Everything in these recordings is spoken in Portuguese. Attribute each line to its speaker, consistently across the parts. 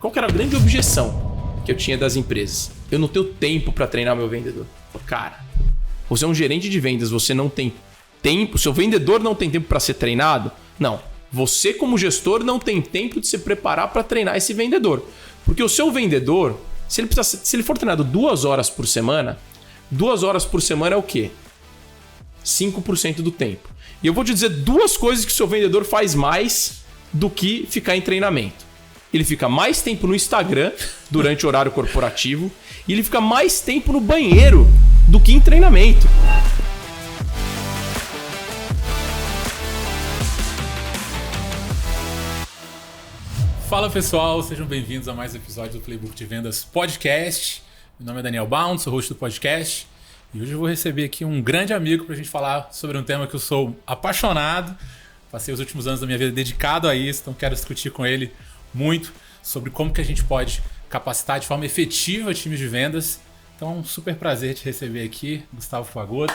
Speaker 1: Qual que era a grande objeção que eu tinha das empresas? Eu não tenho tempo para treinar meu vendedor. Cara, você é um gerente de vendas, você não tem tempo, seu vendedor não tem tempo para ser treinado? Não. Você, como gestor, não tem tempo de se preparar para treinar esse vendedor. Porque o seu vendedor, se ele for treinado 2 horas por semana, 2 horas por semana é o quê? 5% do tempo. E eu vou te dizer 2 coisas que o seu vendedor faz mais do que ficar em treinamento. Ele fica mais tempo no Instagram durante o horário corporativo e ele fica mais tempo no banheiro do que em treinamento.
Speaker 2: Fala pessoal, sejam bem-vindos a mais um episódio do Playbook de Vendas Podcast. Meu nome é Daniel Bound, sou host do podcast e hoje eu vou receber aqui um grande amigo para a gente falar sobre um tema que eu sou apaixonado. Passei os últimos anos da minha vida dedicado a isso, então quero discutir com ele muito sobre como que a gente pode capacitar de forma efetiva times de vendas. Então é um super prazer te receber aqui, Gustavo Pagotto,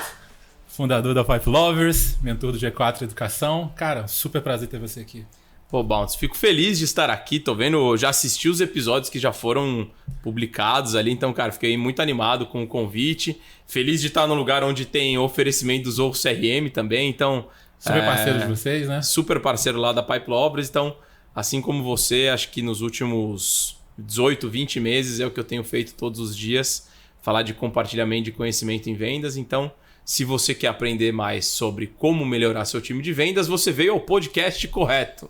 Speaker 2: fundador da Pipe Lovers, mentor do G4 Educação. Cara, super prazer ter você aqui.
Speaker 1: Pô, Bounce, fico feliz de estar aqui, tô vendo, já assisti os episódios que já foram publicados ali, então, cara, fiquei muito animado com o convite, feliz de estar no lugar onde tem oferecimento do Zorro CRM também, então...
Speaker 2: Super parceiro de vocês, né?
Speaker 1: Super parceiro lá da Pipe Lovers, então, assim como você, acho que nos últimos 18, 20 meses é o que eu tenho feito todos os dias, falar de compartilhamento de conhecimento em vendas, então... Se você quer aprender mais sobre como melhorar seu time de vendas, você veio ao podcast correto.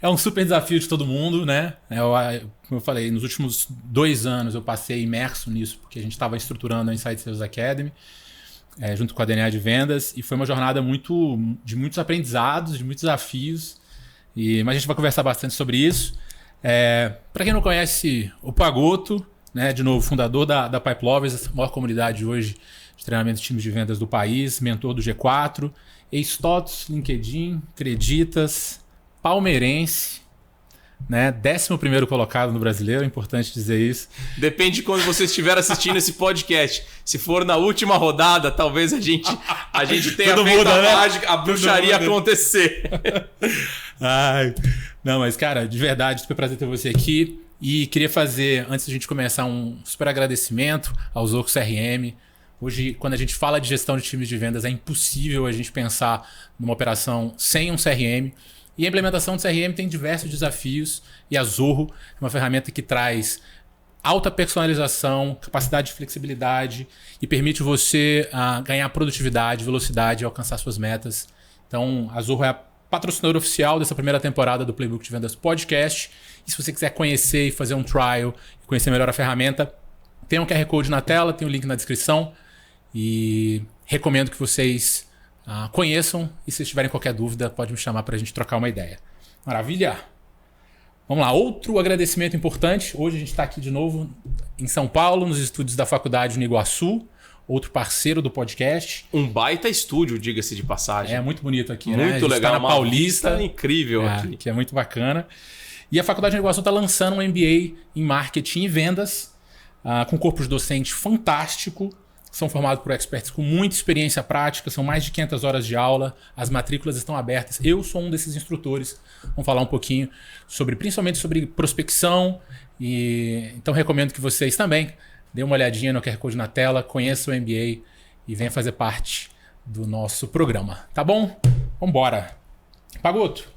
Speaker 2: É um super desafio de todo mundo, né? Como eu falei, nos últimos 2 anos eu passei imerso nisso, porque a gente estava estruturando a Inside Sales Academy, junto com a DNA de Vendas, e foi uma jornada de muitos aprendizados, de muitos desafios, mas a gente vai conversar bastante sobre isso. Para quem não conhece o Pagotto, né, de novo, fundador da Pipe Lovers, a maior comunidade hoje de treinamento de times de vendas do país, mentor do G4, ex-TOTS, LinkedIn, Creditas, palmeirense, né? 11º colocado no Brasileiro, é importante dizer isso.
Speaker 1: Depende de quando você estiver assistindo esse podcast. Se for na última rodada, talvez a gente tenha feito a mágica, a bruxaria acontecer.
Speaker 2: Ai, não, mas cara, de verdade, super prazer ter você aqui. E queria fazer, antes da gente começar, um super agradecimento ao Zorro CRM. Hoje, quando a gente fala de gestão de times de vendas, é impossível a gente pensar numa operação sem um CRM. E a implementação do CRM tem diversos desafios. E a Zorro é uma ferramenta que traz alta personalização, capacidade de flexibilidade e permite você ganhar produtividade, velocidade e alcançar suas metas. Então, a Zorro é a patrocinadora oficial dessa primeira temporada do Playbook de Vendas Podcast. E se você quiser conhecer e fazer um trial, conhecer melhor a ferramenta, tem um QR Code na tela, tem o link na descrição. E recomendo que vocês conheçam. E se tiverem qualquer dúvida, pode me chamar para a gente trocar uma ideia. Maravilha? Vamos lá, outro agradecimento importante. Hoje a gente está aqui de novo em São Paulo, nos estúdios da Faculdade no Iguaçu. Outro parceiro do podcast.
Speaker 1: Um baita estúdio, diga-se de passagem.
Speaker 2: É muito bonito aqui,
Speaker 1: muito
Speaker 2: né?
Speaker 1: Muito legal.
Speaker 2: Tá na Paulista.
Speaker 1: Incrível aqui.
Speaker 2: Que é muito bacana. E a Faculdade no Iguaçu está lançando um MBA em Marketing e Vendas, com um corpo de docente fantástico. São formados por experts com muita experiência prática, são mais de 500 horas de aula, as matrículas estão abertas. Eu sou um desses instrutores. Vamos falar um pouquinho principalmente sobre prospecção. Então recomendo que vocês também dêem uma olhadinha no QR Code na tela, conheçam o MBA e venham fazer parte do nosso programa. Tá bom? Vamos embora. Pagotto,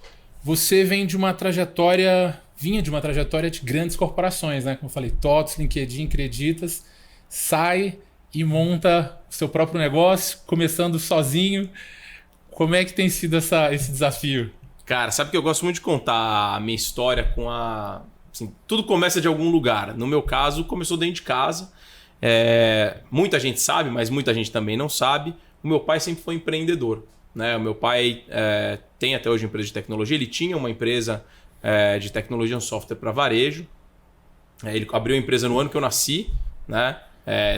Speaker 2: você vinha de uma trajetória de grandes corporações, né? Como eu falei, TOTS, LinkedIn, Creditas, sai e monta o seu próprio negócio, começando sozinho. Como é que tem sido esse desafio?
Speaker 1: Cara, sabe que eu gosto muito de contar a minha história com assim, tudo começa de algum lugar. No meu caso, começou dentro de casa. Muita gente sabe, mas muita gente também não sabe. O meu pai sempre foi empreendedor, né? O meu pai tem até hoje uma empresa de tecnologia. Ele tinha uma empresa de tecnologia, um software para varejo. Ele abriu a empresa no ano que eu nasci, né?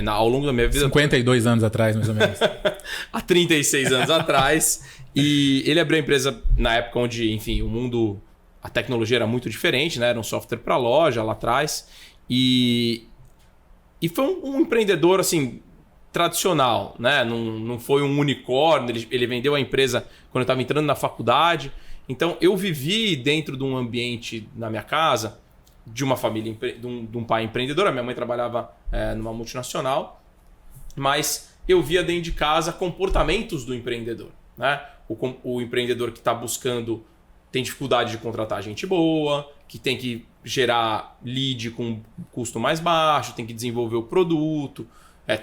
Speaker 1: Ao longo da minha vida...
Speaker 2: 52 anos atrás, mais ou menos.
Speaker 1: Há 36 anos atrás. E ele abriu a empresa na época onde, enfim, a tecnologia era muito diferente, né? Era um software para loja lá atrás. E foi um empreendedor, assim, tradicional, né? Não foi um unicórnio. Ele vendeu a empresa quando eu estava entrando na faculdade. Então, eu vivi dentro de um ambiente na minha casa de uma família, de um pai empreendedor. A minha mãe trabalhava numa multinacional, mas eu via dentro de casa comportamentos do empreendedor, né? O empreendedor que está buscando, tem dificuldade de contratar gente boa, que tem que gerar lead com custo mais baixo, tem que desenvolver o produto,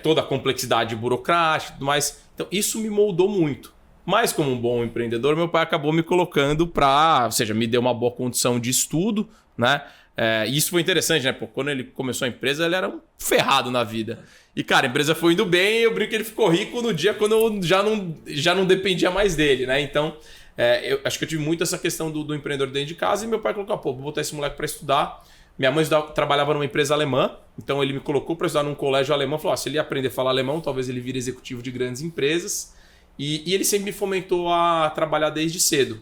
Speaker 1: toda a complexidade burocrática e tudo mais. Então isso me moldou muito. Mas como um bom empreendedor, meu pai acabou me colocando ou seja, me deu uma boa condição de estudo, né? E isso foi interessante, né? Pô, quando ele começou a empresa, ele era um ferrado na vida. E, cara, a empresa foi indo bem e eu brinco que ele ficou rico no dia quando eu já não dependia mais dele, né? Então, eu acho que eu tive muito essa questão do empreendedor dentro de casa e meu pai colocou, pô, vou botar esse moleque para estudar. Minha mãe trabalhava numa empresa alemã, então ele me colocou para estudar num colégio alemão. Falou, se ele aprender a falar alemão, talvez ele vire executivo de grandes empresas. E ele sempre me fomentou a trabalhar desde cedo.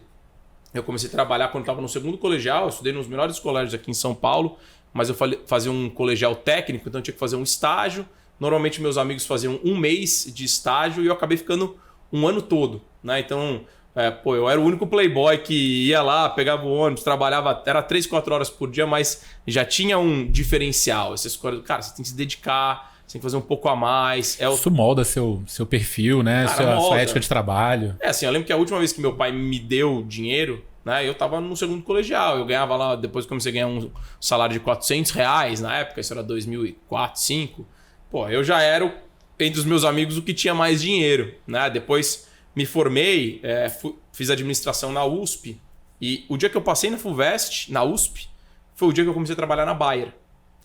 Speaker 1: Eu comecei a trabalhar quando estava no segundo colegial, eu estudei nos melhores colégios aqui em São Paulo, mas eu fazia um colegial técnico, então eu tinha que fazer um estágio. Normalmente meus amigos faziam um mês de estágio e eu acabei ficando um ano todo, né? Então, eu era o único playboy que ia lá, pegava o ônibus, trabalhava, era 3, 4 horas por dia, mas já tinha um diferencial. Essas coisas, cara, você tem que se dedicar, você tem que fazer um pouco a mais.
Speaker 2: Isso molda seu perfil, né?
Speaker 1: Cara,
Speaker 2: sua ética de trabalho.
Speaker 1: Assim, eu lembro que a última vez que meu pai me deu dinheiro, né? Eu tava no segundo colegial. Eu ganhava lá, depois que comecei a ganhar um salário de R$400 na época, isso era 2004, 2005. Pô, eu já era, entre os meus amigos, o que tinha mais dinheiro, né? Depois me formei, fiz administração na USP. E o dia que eu passei na FUVEST, na USP, foi o dia que eu comecei a trabalhar na Bayer.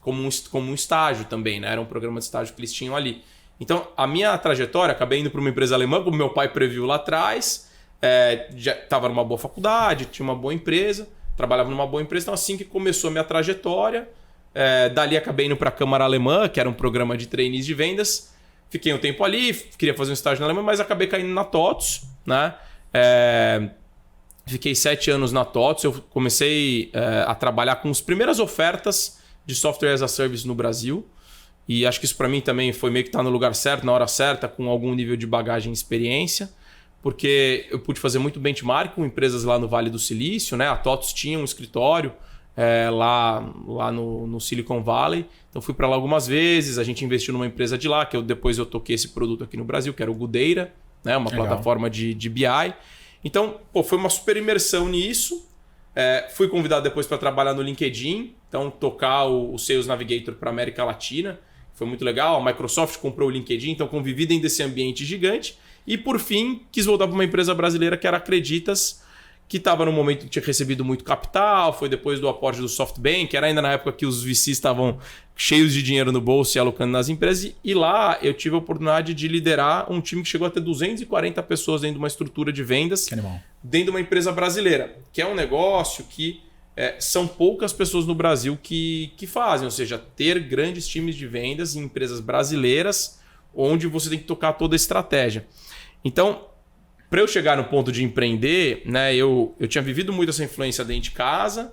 Speaker 1: Como um estágio também, né? Era um programa de estágio que eles tinham ali. Então, a minha trajetória, acabei indo para uma empresa alemã, como meu pai previu lá atrás, já estava numa boa faculdade, tinha uma boa empresa, trabalhava numa boa empresa. Então, assim que começou a minha trajetória, dali acabei indo para a Câmara Alemã, que era um programa de trainees de vendas. Fiquei um tempo ali, queria fazer um estágio na Alemanha, mas acabei caindo na TOTS, né? Fiquei 7 anos na TOTS, eu comecei a trabalhar com as primeiras ofertas de software as a service no Brasil. E acho que isso para mim também foi meio que estar no lugar certo, na hora certa, com algum nível de bagagem e experiência, porque eu pude fazer muito benchmark com empresas lá no Vale do Silício, né? A TOTS tinha um escritório lá no Silicon Valley, então fui para lá algumas vezes, a gente investiu numa empresa de lá, que depois eu toquei esse produto aqui no Brasil, que era o Gudeira, né? Uma
Speaker 2: Legal.
Speaker 1: plataforma de BI. Então, foi uma super imersão nisso. Fui convidado depois para trabalhar no LinkedIn, então tocar o Sales Navigator para a América Latina. Foi muito legal. A Microsoft comprou o LinkedIn, então convivi dentro desse ambiente gigante. E por fim, quis voltar para uma empresa brasileira que era a Acreditas, que estava no momento que tinha recebido muito capital. Foi depois do aporte do SoftBank, era ainda na época que os VCs estavam cheios de dinheiro no bolso e alocando nas empresas. E lá eu tive a oportunidade de liderar um time que chegou a ter 240 pessoas dentro de uma estrutura de vendas.
Speaker 2: Que animal.
Speaker 1: Dentro de uma empresa brasileira, que é um negócio que são poucas pessoas no Brasil que fazem, ou seja, ter grandes times de vendas em empresas brasileiras onde você tem que tocar toda a estratégia. Então, para eu chegar no ponto de empreender, né, eu tinha vivido muito essa influência dentro de casa,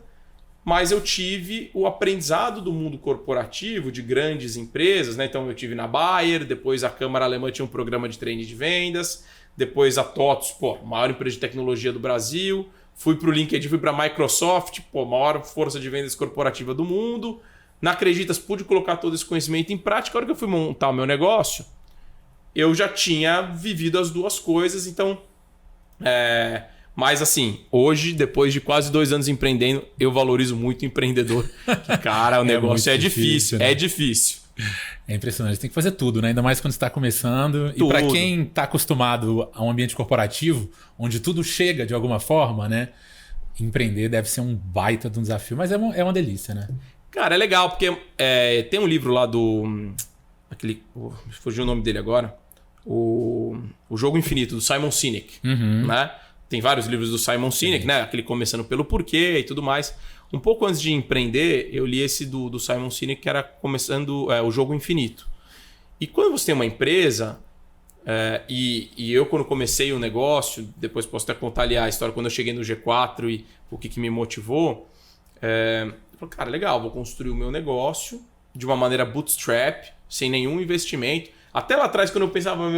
Speaker 1: mas eu tive o aprendizado do mundo corporativo, de grandes empresas, né? Então eu tive na Bayer, depois a Câmara Alemã tinha um programa de treino de vendas, depois a TOTS, maior empresa de tecnologia do Brasil, fui para o LinkedIn, fui para a Microsoft, maior força de vendas corporativa do mundo. Na Acreditas pude colocar todo esse conhecimento em prática. A hora que eu fui montar o meu negócio, eu já tinha vivido as duas coisas, então... Mas assim, hoje, depois de quase 2 anos empreendendo, eu valorizo muito o empreendedor. Que, cara, o negócio é difícil, né? É difícil.
Speaker 2: É impressionante, tem que fazer tudo, né? Ainda mais quando você está começando.
Speaker 1: Tudo.
Speaker 2: E para quem está acostumado a um ambiente corporativo, onde tudo chega de alguma forma, né? Empreender deve ser um baita de um desafio, mas é uma delícia, né?
Speaker 1: Cara, é legal, porque tem um livro lá do... fugiu o nome dele agora. O Jogo Infinito, do Simon Sinek. Né? Tem vários livros do Simon Sinek, né? Aquele Começando pelo Porquê e tudo mais. Um pouco antes de empreender, eu li esse do Simon Sinek, que era começando o Jogo Infinito. E quando você tem uma empresa, e eu quando comecei o negócio, depois posso até contar ali a história quando eu cheguei no G4 e o que me motivou, eu falei, cara, legal, vou construir o meu negócio de uma maneira bootstrap, sem nenhum investimento. Até lá atrás, quando eu pensava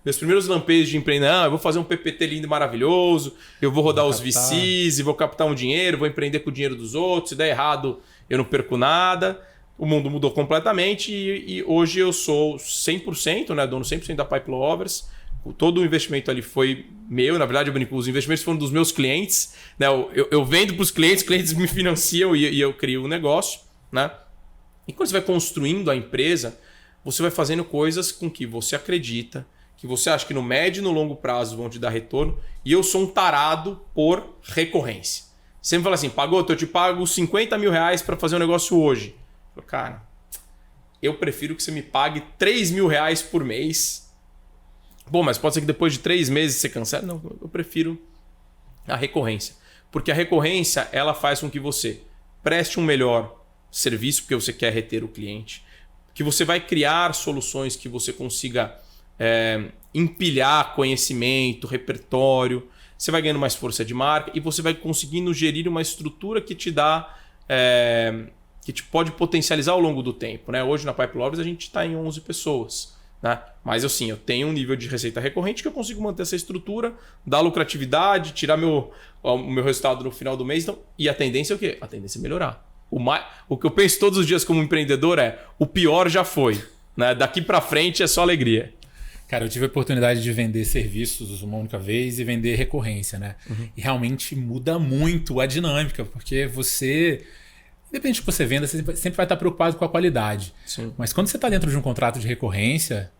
Speaker 1: meus primeiros lampejos de empreender, não, eu vou fazer um PPT lindo e maravilhoso, eu vou rodar os VCs e vou captar um dinheiro, vou empreender com o dinheiro dos outros, se der errado eu não perco nada. O mundo mudou completamente e hoje eu sou 100%, né, dono 100% da Pipe Lovers. Todo o investimento ali foi meu, na verdade eu brinco, os investimentos foram dos meus clientes, né? Eu vendo para os clientes me financiam e eu crio um negócio, né? E quando você vai construindo a empresa, você vai fazendo coisas com que você acredita, que você acha que no médio e no longo prazo vão te dar retorno. E eu sou um tarado por recorrência. Você me fala assim, Pagotto, eu te pago 50 mil reais para fazer um negócio hoje. Eu falo, cara, eu prefiro que você me pague 3 mil reais por mês. Bom, mas pode ser que depois de 3 meses você cancele. Não, eu prefiro a recorrência. Porque a recorrência, ela faz com que você preste um melhor serviço, porque você quer reter o cliente, que você vai criar soluções que você consiga empilhar conhecimento, repertório, você vai ganhando mais força de marca e você vai conseguindo gerir uma estrutura que te dá, que te pode potencializar ao longo do tempo, né? Hoje na Pipe Lovers a gente está em 11 pessoas, né? Mas eu tenho um nível de receita recorrente que eu consigo manter essa estrutura, dar lucratividade, tirar o meu resultado no final do mês. Então, e a tendência é o quê? A tendência é melhorar. O que eu penso todos os dias como empreendedor é o pior já foi, né? Daqui para frente é só alegria.
Speaker 2: Cara, eu tive a oportunidade de vender serviços uma única vez e vender recorrência, né? Uhum. E realmente muda muito a dinâmica, porque você, independente do que você venda, você sempre vai estar preocupado com a qualidade.
Speaker 1: Sim.
Speaker 2: Mas quando você está dentro de um contrato de recorrência,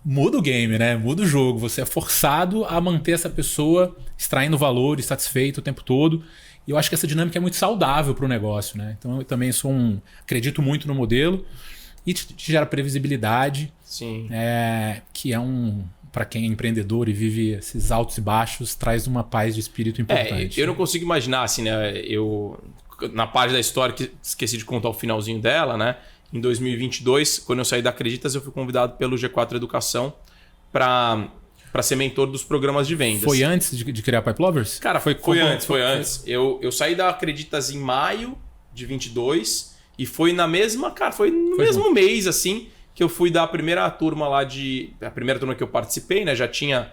Speaker 2: muda o game, né? Muda o jogo. Você é forçado a manter essa pessoa extraindo valor e satisfeito o tempo todo. E eu acho que essa dinâmica é muito saudável para o negócio, né? Então eu também acredito muito no modelo e te gera previsibilidade.
Speaker 1: Sim.
Speaker 2: Que para quem é empreendedor e vive esses altos e baixos, traz uma paz de espírito importante.
Speaker 1: Eu não consigo imaginar, assim, né? Na página da história, que esqueci de contar o finalzinho dela, né? Em 2022, quando eu saí da Acreditas, eu fui convidado pelo G4 Educação para ser mentor dos programas de vendas.
Speaker 2: Foi antes de criar a Pipe Lovers?
Speaker 1: Cara, foi antes. Eu saí da Acreditas em maio de 22 e foi na mesma, cara, foi no mesmo mês, assim, que eu fui da primeira turma lá a primeira turma que eu participei, né? Já tinha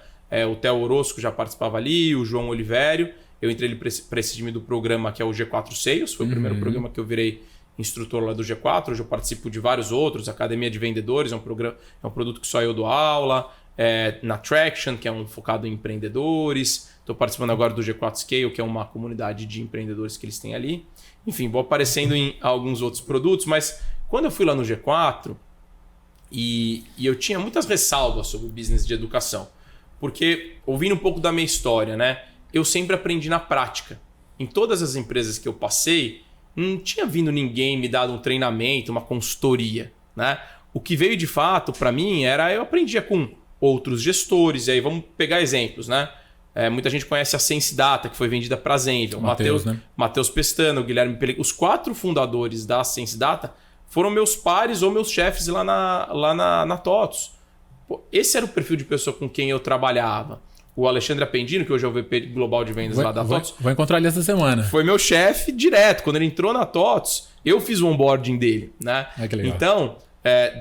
Speaker 1: o Theo Orozco, já participava ali, o João Olivério. Eu entrei para esse time do programa que é o G4 Sales, foi o primeiro programa que eu virei instrutor lá do G4. Hoje eu participo de vários outros, Academia de Vendedores, é um produto que só eu dou aula, na Traction, que é focado em empreendedores. Estou participando agora do G4 Scale, que é uma comunidade de empreendedores que eles têm ali. Enfim, vou aparecendo em alguns outros produtos, mas quando eu fui lá no G4, e eu tinha muitas ressalvas sobre o business de educação, porque ouvindo um pouco da minha história, né, eu sempre aprendi na prática. Em todas as empresas que eu passei, não tinha vindo ninguém me dado um treinamento, uma consultoria, né? O que veio de fato para mim eu aprendia com outros gestores. E aí vamos pegar exemplos, né? Muita gente conhece a Sense Data, que foi vendida para a Zenville. Matheus Pestana, o Guilherme Pellegrini. Os 4 fundadores da Sense Data foram meus pares ou meus chefes lá na TOTOS. Pô, esse era o perfil de pessoa com quem eu trabalhava. O Alexandre Appendino, que hoje é o VP Global de Vendas lá da TOTOS.
Speaker 2: Vou encontrar ele essa semana.
Speaker 1: Foi meu chefe direto. Quando ele entrou na TOTOS, eu fiz o onboarding dele, né?
Speaker 2: Que legal.
Speaker 1: Então,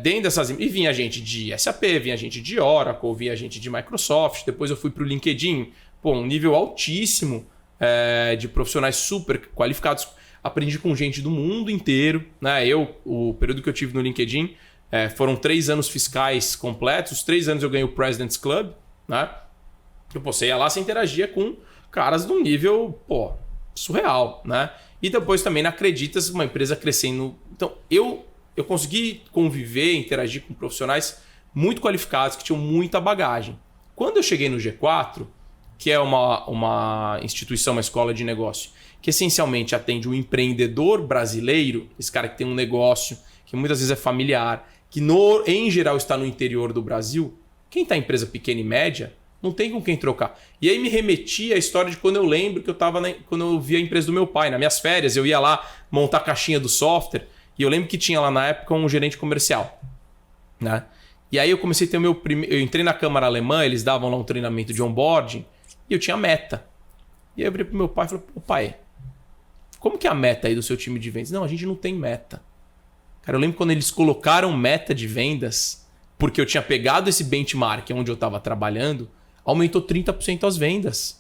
Speaker 1: dentro dessas... E vinha gente de SAP, vinha gente de Oracle, vinha gente de Microsoft. Depois eu fui para o LinkedIn. Pô, um nível altíssimo de profissionais super qualificados. Aprendi com gente do mundo inteiro, né? O período que eu tive no LinkedIn foram 3 anos fiscais completos. Os 3 anos eu ganhei o President's Club, né? Você ia lá, você interagia com caras de um nível, surreal, né? E depois também na Acreditas, uma empresa crescendo. Então, eu consegui conviver, interagir com profissionais muito qualificados, que tinham muita bagagem. Quando eu cheguei no G4, que é uma instituição, uma escola de negócio, que essencialmente atende o empreendedor brasileiro, esse cara que tem um negócio, que muitas vezes é familiar, que em geral está no interior do Brasil, quem está em empresa pequena e média, não tem com quem trocar. E aí me remetia à história de quando eu lembro que eu estava quando eu via a empresa do meu pai. Nas minhas férias, eu ia lá montar a caixinha do software e eu lembro que tinha lá na época um gerente comercial, né? E aí eu comecei a ter eu entrei na Câmara Alemã, eles davam lá um treinamento de onboarding e eu tinha meta. E aí eu virei pro meu pai e falei, pai, como que é a meta aí do seu time de vendas? Não, a gente não tem meta. Cara, eu lembro quando eles colocaram meta de vendas, porque eu tinha pegado esse benchmark onde eu estava trabalhando, aumentou 30% as vendas.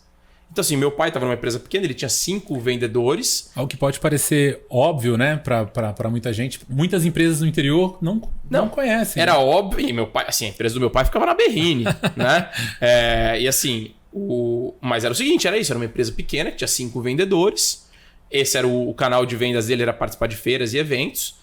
Speaker 1: Então, assim, meu pai estava numa empresa pequena, ele tinha 5 vendedores.
Speaker 2: Algo que pode parecer óbvio, né, para muita gente. Muitas empresas no interior não conhecem.
Speaker 1: Era óbvio, e meu pai, assim, a empresa do meu pai ficava na berrine, né? E assim, mas era o seguinte, era isso, era uma empresa pequena que tinha 5 vendedores. Esse era o canal de vendas dele, era participar de feiras e eventos.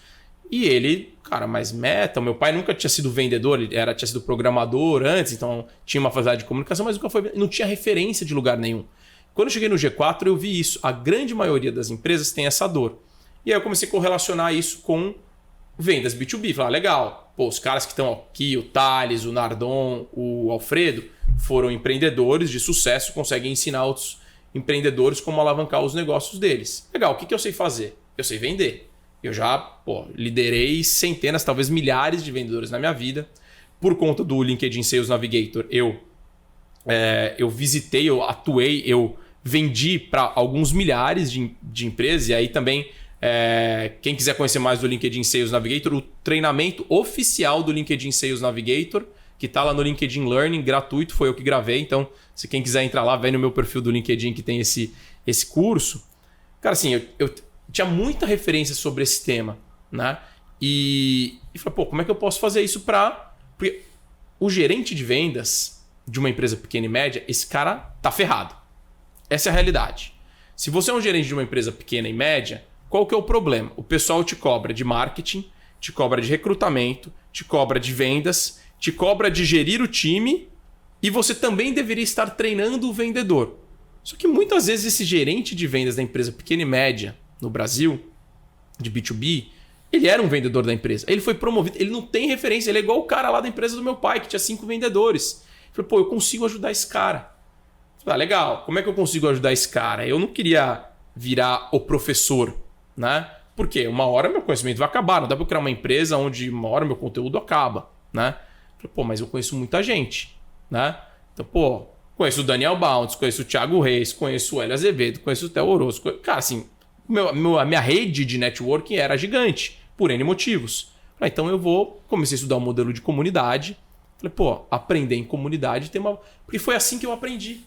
Speaker 1: E ele, cara, mais meta, meu pai nunca tinha sido vendedor, ele tinha sido programador antes, então tinha uma facilidade de comunicação, mas nunca foi, não tinha referência de lugar nenhum. Quando eu cheguei no G4, eu vi isso. A grande maioria das empresas tem essa dor. E aí eu comecei a correlacionar isso com vendas B2B. Falei, legal, pô, os caras que estão aqui, o Thales, o Nardon, o Alfredo, foram empreendedores de sucesso, conseguem ensinar outros empreendedores como alavancar os negócios deles. Legal, o que eu sei fazer? Eu sei vender. Eu já liderei centenas, talvez milhares de vendedores na minha vida. Por conta do LinkedIn Sales Navigator, eu visitei, eu atuei, eu vendi para alguns milhares de empresas. E aí também, quem quiser conhecer mais do LinkedIn Sales Navigator, o treinamento oficial do LinkedIn Sales Navigator, que está lá no LinkedIn Learning, gratuito, foi eu que gravei. Então, se quem quiser entrar lá, vem no meu perfil do LinkedIn que tem esse curso. Cara, assim, eu tinha muita referência sobre esse tema, né? E falei, pô, como é que eu posso fazer isso porque o gerente de vendas de uma empresa pequena e média, esse cara tá ferrado. Essa é a realidade. Se você é um gerente de uma empresa pequena e média, qual que é o problema? O pessoal te cobra de marketing, te cobra de recrutamento, te cobra de vendas, te cobra de gerir o time e você também deveria estar treinando o vendedor. Só que muitas vezes esse gerente de vendas da empresa pequena e média no Brasil, de B2B, ele era um vendedor da empresa. Ele foi promovido, ele não tem referência, ele é igual o cara lá da empresa do meu pai, que tinha 5 vendedores. Falei, pô, eu consigo ajudar esse cara. Falei, legal, como é que eu consigo ajudar esse cara? Eu não queria virar o professor, né? Porque uma hora meu conhecimento vai acabar, não dá pra eu criar uma empresa onde uma hora meu conteúdo acaba, né? Falei, pô, mas eu conheço muita gente, né? Então, pô, conheço o Daniel Bounds, conheço o Thiago Reis, conheço o Hélio Azevedo, conheço o Theo Orozco. Cara, assim, a minha rede de networking era gigante, por N motivos. Falei, então comecei a estudar um modelo de comunidade. Falei, pô, aprender em comunidade tem uma... Porque foi assim que eu aprendi.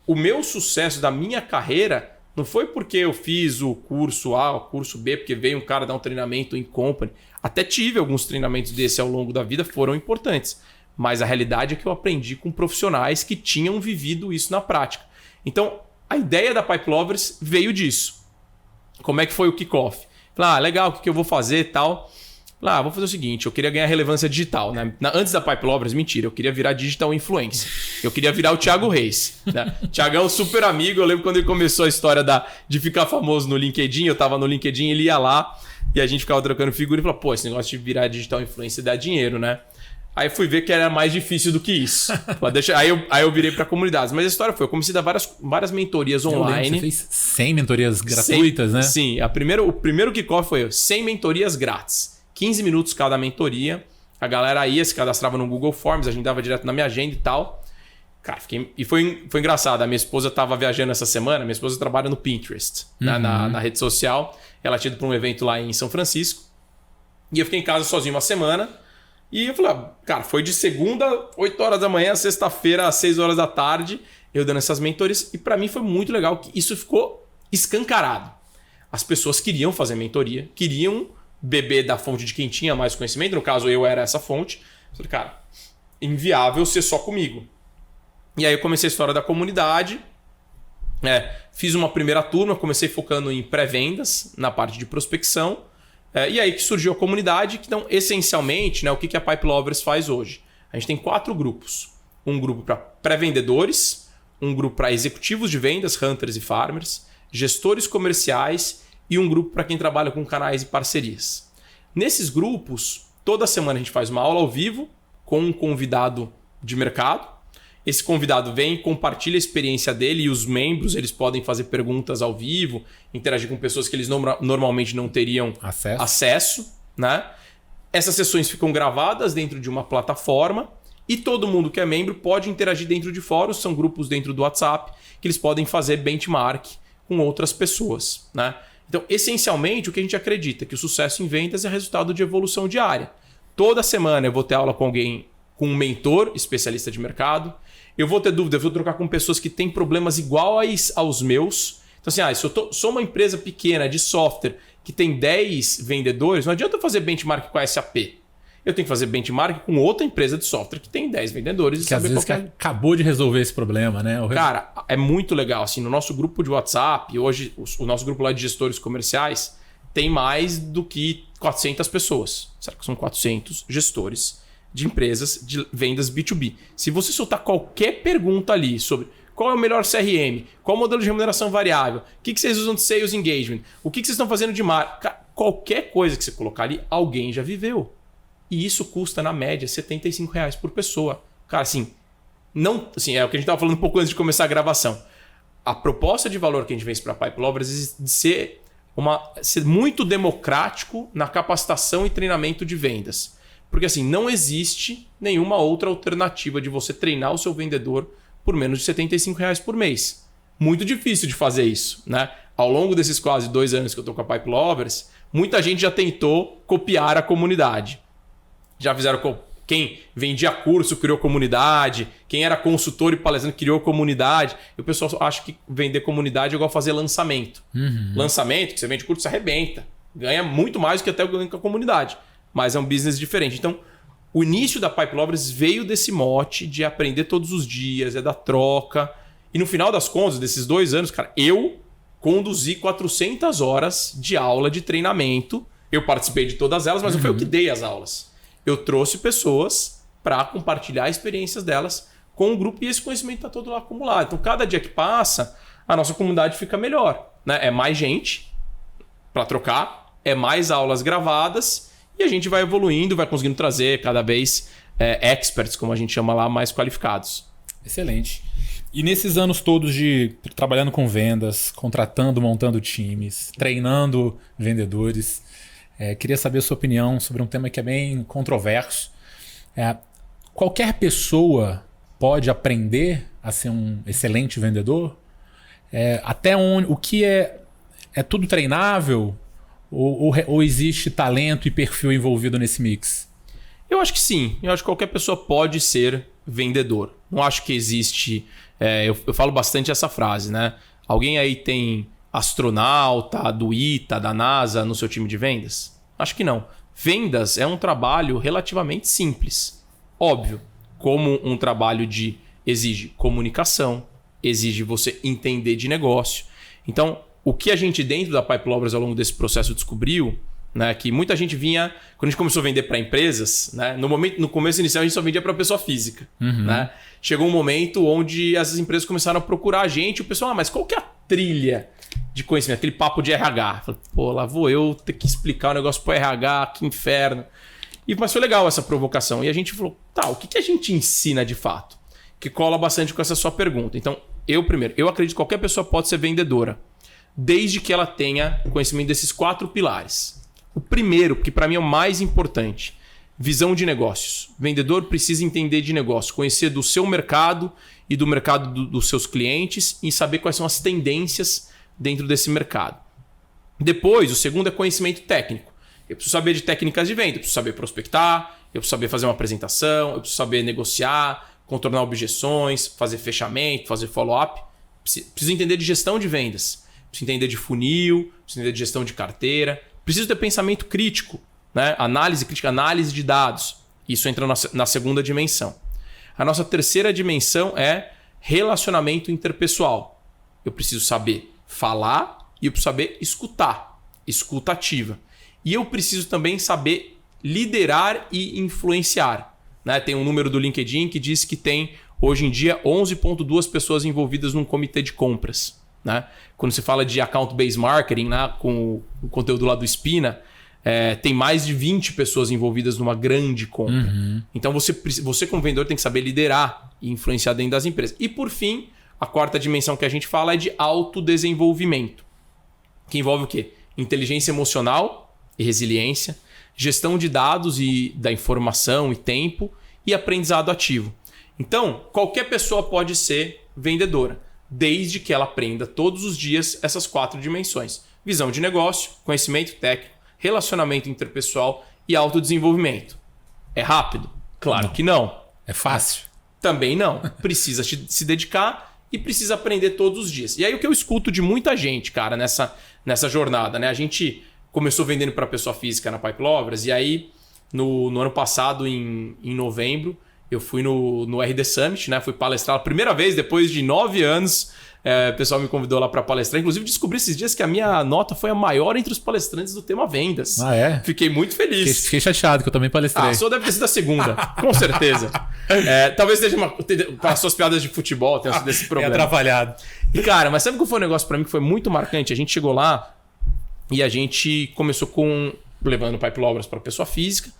Speaker 1: O meu sucesso da minha carreira não foi porque eu fiz o curso A, o curso B, porque veio um cara dar um treinamento em company. Até tive alguns treinamentos desse ao longo da vida, foram importantes. Mas a realidade é que eu aprendi com profissionais que tinham vivido isso na prática. Então, a ideia da Pipe Lovers veio disso. Como é que foi o kickoff? Falei, legal, o que eu vou fazer e tal... vou fazer o seguinte, eu queria ganhar relevância digital, né? Antes da Pipe Lovers, mentira, eu queria virar digital influencer. Eu queria virar o Thiago Reis, né? Thiagão, super amigo, eu lembro quando ele começou a história de ficar famoso no LinkedIn, eu tava no LinkedIn, ele ia lá e a gente ficava trocando figura e falou, pô, esse negócio de virar digital influencer dá dinheiro, né? Aí fui ver que era mais difícil do que isso. Aí eu virei para comunidades. Mas a história foi, eu comecei a dar várias mentorias online.
Speaker 2: Você fez 100 mentorias gratuitas, né?
Speaker 1: Sim, o primeiro kickoff foi 100 mentorias grátis. 15 minutos cada mentoria. A galera ia, se cadastrava no Google Forms, agendava direto na minha agenda e tal. Cara, foi engraçado. A minha esposa estava viajando essa semana. Minha esposa trabalha no Pinterest, né, na rede social. Ela tinha ido para um evento lá em São Francisco. E eu fiquei em casa sozinho uma semana. E eu falei, cara, foi de segunda, 8 horas da manhã, sexta-feira, às 6 horas da tarde, eu dando essas mentorias. E para mim foi muito legal que isso ficou escancarado. As pessoas queriam fazer mentoria, queriam beber da fonte de quem tinha mais conhecimento. No caso, eu era essa fonte. Eu falei, cara, inviável ser só comigo. E aí eu comecei a história da comunidade. Fiz uma primeira turma, comecei focando em pré-vendas, na parte de prospecção. E aí que surgiu a comunidade, que então, essencialmente, né, o que a Pipe Lovers faz hoje? A gente tem 4 grupos. Um grupo para pré-vendedores, um grupo para executivos de vendas, hunters e farmers, gestores comerciais e um grupo para quem trabalha com canais e parcerias. Nesses grupos, toda semana a gente faz uma aula ao vivo com um convidado de mercado. Esse convidado vem, compartilha a experiência dele e os membros eles podem fazer perguntas ao vivo, interagir com pessoas que eles normalmente não teriam acesso, né? Essas sessões ficam gravadas dentro de uma plataforma e todo mundo que é membro pode interagir dentro de fóruns, são grupos dentro do WhatsApp que eles podem fazer benchmark com outras pessoas, né? Então, essencialmente, o que a gente acredita é que o sucesso em vendas é resultado de evolução diária. Toda semana eu vou ter aula com alguém com um mentor especialista de mercado. Eu vou ter dúvida, eu vou trocar com pessoas que têm problemas iguais aos meus. Então assim, se eu sou uma empresa pequena de software que tem 10 vendedores, não adianta eu fazer benchmark com a SAP. Eu tenho que fazer benchmark com outra empresa de software que tem 10 vendedores e
Speaker 2: que
Speaker 1: saber
Speaker 2: às vezes
Speaker 1: qual que
Speaker 2: acabou de resolver esse problema, né?
Speaker 1: Cara, é muito legal. Assim, no nosso grupo de WhatsApp, hoje o nosso grupo lá de gestores comerciais tem mais do que 400 pessoas. Será que são 400 gestores de empresas de vendas B2B? Se você soltar qualquer pergunta ali sobre qual é o melhor CRM, qual é o modelo de remuneração variável, o que vocês usam de Sales Engagement, o que vocês estão fazendo de marketing, qualquer coisa que você colocar ali, alguém já viveu. E isso custa, na média, R$75 por pessoa. Cara, assim, não, assim, é o que a gente estava falando um pouco antes de começar a gravação. A proposta de valor que a gente vence para a Pipe Lovers é de ser muito democrático na capacitação e treinamento de vendas. Porque assim, não existe nenhuma outra alternativa de você treinar o seu vendedor por menos de R$75 por mês. Muito difícil de fazer isso, né? Ao longo desses quase 2 anos que eu estou com a Pipe Lovers, muita gente já tentou copiar a comunidade. Já fizeram quem vendia curso criou comunidade, quem era consultor e palestrante criou comunidade. E o pessoal acha que vender comunidade é igual fazer lançamento. Lançamento, que você vende curso, você arrebenta. Ganha muito mais do que até ganha com a comunidade. Mas é um business diferente. Então, o início da Pipe Lovers veio desse mote de aprender todos os dias, da troca. E no final das contas, desses 2 anos, cara, eu conduzi 400 horas de aula de treinamento. Eu participei de todas elas, mas não foi eu que dei as aulas. Eu trouxe pessoas para compartilhar experiências delas com o grupo e esse conhecimento está todo lá acumulado. Então, cada dia que passa, a nossa comunidade fica melhor, né? É mais gente para trocar, é mais aulas gravadas e a gente vai evoluindo, vai conseguindo trazer cada vez experts, como a gente chama lá, mais qualificados.
Speaker 2: Excelente. E nesses anos todos de trabalhando com vendas, contratando, montando times, treinando vendedores... queria saber a sua opinião sobre um tema que é bem controverso. Qualquer pessoa pode aprender a ser um excelente vendedor? Até onde, o que é tudo treinável? Ou existe talento e perfil envolvido nesse mix?
Speaker 1: Eu acho que sim. Eu acho que qualquer pessoa pode ser vendedor. Não acho que existe... eu falo bastante essa frase, né? Alguém aí tem... astronauta, do ITA, da NASA no seu time de vendas? Acho que não. Vendas é um trabalho relativamente simples. Óbvio, como um trabalho exige comunicação, exige você entender de negócio. Então, o que a gente dentro da Pipe Lovers ao longo desse processo descobriu, né, que muita gente vinha... Quando a gente começou a vender para empresas, né, no começo inicial a gente só vendia para pessoa física. Né? Chegou um momento onde as empresas começaram a procurar a gente e o pessoal, mas qual que é a trilha de conhecimento, aquele papo de RH? Falei, pô, lá vou eu ter que explicar o negócio pro RH, que inferno. Mas foi legal essa provocação. E a gente falou, tá, o que a gente ensina de fato? Que cola bastante com essa sua pergunta. Então, eu acredito que qualquer pessoa pode ser vendedora, desde que ela tenha conhecimento desses 4 pilares. O primeiro, que para mim é o mais importante, visão de negócios. O vendedor precisa entender de negócio, conhecer do seu mercado e do mercado dos seus clientes e saber quais são as tendências dentro desse mercado. Depois, o segundo é conhecimento técnico. Eu preciso saber de técnicas de venda, eu preciso saber prospectar, eu preciso saber fazer uma apresentação, eu preciso saber negociar, contornar objeções, fazer fechamento, fazer follow-up. Preciso entender de gestão de vendas, preciso entender de funil, preciso entender de gestão de carteira, preciso ter pensamento crítico, né? Análise crítica, análise de dados. Isso entra na segunda dimensão. A nossa terceira dimensão é relacionamento interpessoal. Eu preciso saber falar e eu preciso saber escutar, escuta ativa. E eu preciso também saber liderar e influenciar. Né? Tem um número do LinkedIn que diz que tem, hoje em dia, 11,2 pessoas envolvidas num comitê de compras. Né? Quando se fala de account-based marketing, né? Com o conteúdo lá do Spina, tem mais de 20 pessoas envolvidas numa grande compra. Então você como vendedor tem que saber liderar e influenciar dentro das empresas. E por fim, a quarta dimensão que a gente fala é de autodesenvolvimento, que envolve o quê? Inteligência emocional e resiliência, gestão de dados e da informação e tempo e aprendizado ativo. Então, qualquer pessoa pode ser vendedora, desde que ela aprenda todos os dias essas 4 dimensões. Visão de negócio, conhecimento técnico, relacionamento interpessoal e autodesenvolvimento. É rápido? Claro que não.
Speaker 2: É fácil?
Speaker 1: Também não. Precisa se dedicar e precisa aprender todos os dias. E aí o que eu escuto de muita gente, cara, nessa jornada, né? A gente começou vendendo para pessoa física na Pipe Lovers e aí no ano passado, em novembro, eu fui no RD Summit, né? Fui palestrar a primeira vez depois de 9 anos. O pessoal me convidou lá para palestrar. Inclusive, descobri esses dias que a minha nota foi a maior entre os palestrantes do tema vendas.
Speaker 2: Ah, é?
Speaker 1: Fiquei muito feliz.
Speaker 2: Fiquei chateado, que eu também palestrei.
Speaker 1: A sua deve ter sido a segunda, com certeza. Talvez seja com as suas piadas de futebol, tenha sido esse problema.
Speaker 2: Atrapalhado.
Speaker 1: E, cara, mas sabe qual foi um negócio para mim que foi muito marcante? A gente chegou lá e a gente começou levando Pipe Lovers para pessoa física.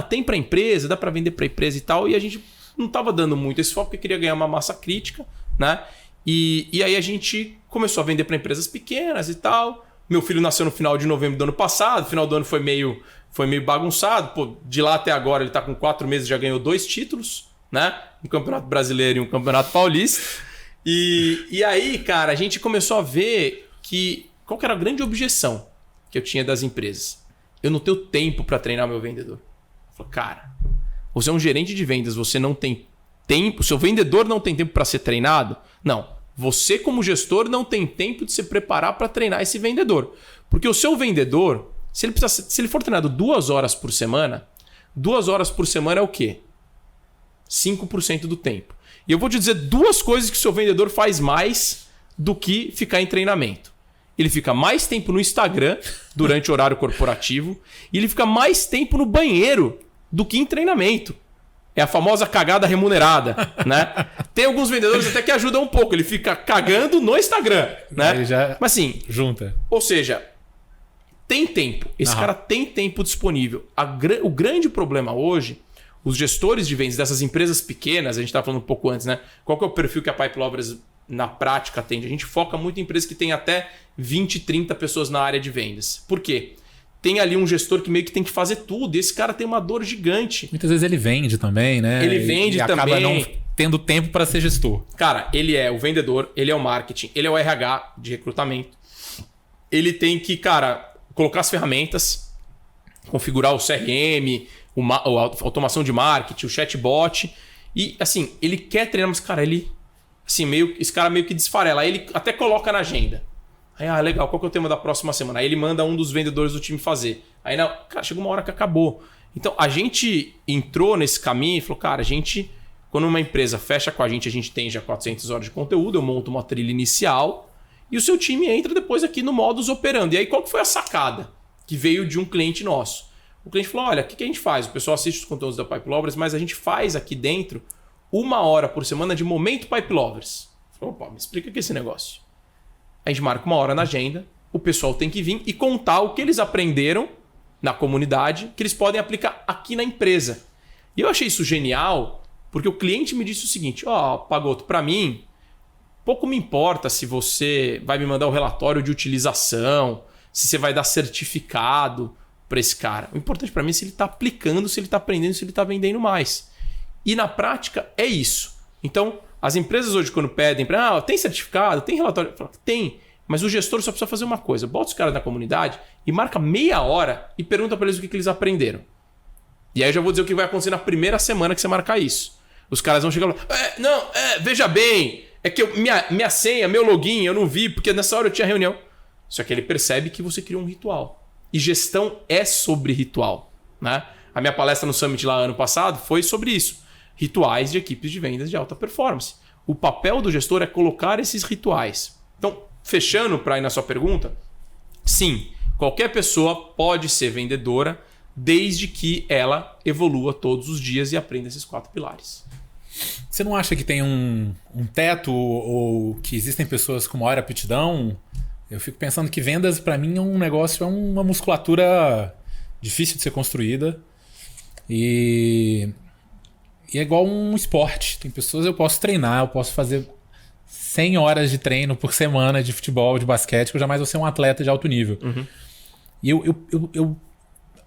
Speaker 1: Tem para empresa, dá para vender para empresa e tal. E a gente não estava dando muito esse foco porque queria ganhar uma massa crítica, né? E aí a gente começou a vender para empresas pequenas e tal. Meu filho nasceu no final de novembro do ano passado. Final do ano foi meio bagunçado. Pô, de lá até agora ele está com 4 meses, já ganhou 2 títulos, né? Um campeonato brasileiro e um campeonato paulista. E aí, cara, a gente começou a ver qual que era a grande objeção que eu tinha das empresas. Eu não tenho tempo para treinar meu vendedor. Eu falei, cara, você é um gerente de vendas, você não tem tempo, seu vendedor não tem tempo para ser treinado? Não. Você, como gestor, não tem tempo de se preparar para treinar esse vendedor. Porque o seu vendedor, se ele for treinado 2 horas por semana, 2 horas por semana é o quê? 5% do tempo. E eu vou te dizer 2 coisas que o seu vendedor faz mais do que ficar em treinamento. Ele fica mais tempo no Instagram durante o horário corporativo e ele fica mais tempo no banheiro do que em treinamento. É a famosa cagada remunerada, né? Tem alguns vendedores até que ajudam um pouco. Ele fica cagando no Instagram, né?
Speaker 2: Ele já
Speaker 1: Mas assim,
Speaker 2: junta.
Speaker 1: Ou seja, tem tempo. Esse cara tem tempo disponível. O grande problema hoje, os gestores de vendas dessas empresas pequenas, a gente estava falando um pouco antes, né? Qual que é o perfil que a Pipe Lovers na prática atende? A gente foca muito em empresas que têm até 20, 30 pessoas na área de vendas. Por quê? Tem ali um gestor que meio que tem que fazer tudo. E esse cara tem uma dor gigante.
Speaker 2: Muitas vezes ele vende também, né?
Speaker 1: Ele vende também.
Speaker 2: Acaba não tendo tempo para ser gestor.
Speaker 1: Cara, ele é o vendedor, ele é o marketing, ele é o RH de recrutamento. Ele tem que, cara, colocar as ferramentas, configurar o CRM, a automação de marketing, o chatbot. E, assim, ele quer treinar, mas, cara, esse cara meio que desfarela. Aí ele até coloca na agenda. Aí, legal, qual que é o tema da próxima semana? Aí ele manda um dos vendedores do time fazer. Aí, cara, chegou uma hora que acabou. Então, a gente entrou nesse caminho e falou, cara, quando uma empresa fecha com a gente tem já 400 horas de conteúdo, eu monto uma trilha inicial e o seu time entra depois aqui no modus operandi. E aí, qual que foi a sacada que veio de um cliente nosso? O cliente falou, olha, o que a gente faz? O pessoal assiste os conteúdos da Pipe Lovers, mas a gente faz aqui dentro 1 hora por semana de momento Pipe Lovers. Falei, opa, me explica aqui esse negócio. A gente marca 1 hora na agenda, o pessoal tem que vir e contar o que eles aprenderam na comunidade, que eles podem aplicar aqui na empresa. E eu achei isso genial, porque o cliente me disse o seguinte, Pagotto, para mim, pouco me importa se você vai me mandar o relatório de utilização, se você vai dar certificado para esse cara. O importante para mim é se ele está aplicando, se ele está aprendendo, se ele está vendendo mais. E na prática é isso. Então, as empresas hoje quando pedem para tem certificado, tem relatório, tem, mas o gestor só precisa fazer uma coisa, bota os caras na comunidade e marca meia hora e pergunta para eles o que eles aprenderam. E aí eu já vou dizer o que vai acontecer na primeira semana que você marcar isso. Os caras vão chegar lá, veja bem, é que minha senha, meu login, eu não vi porque nessa hora eu tinha reunião. Só que ele percebe que você criou um ritual. E gestão é sobre ritual, né? A minha palestra no Summit lá ano passado foi sobre isso. Rituais de equipes de vendas de alta performance. O papel do gestor é colocar esses rituais. Então, fechando para ir na sua pergunta, sim, qualquer pessoa pode ser vendedora desde que ela evolua todos os dias e aprenda esses 4 pilares.
Speaker 2: Você não acha que tem um teto ou que existem pessoas com maior aptidão? Eu fico pensando que vendas, para mim, é um negócio, é uma musculatura difícil de ser construída. E é igual um esporte. Tem pessoas eu posso treinar, eu posso fazer 100 horas de treino por semana de futebol, de basquete, que eu jamais vou ser um atleta de alto nível. Uhum. E eu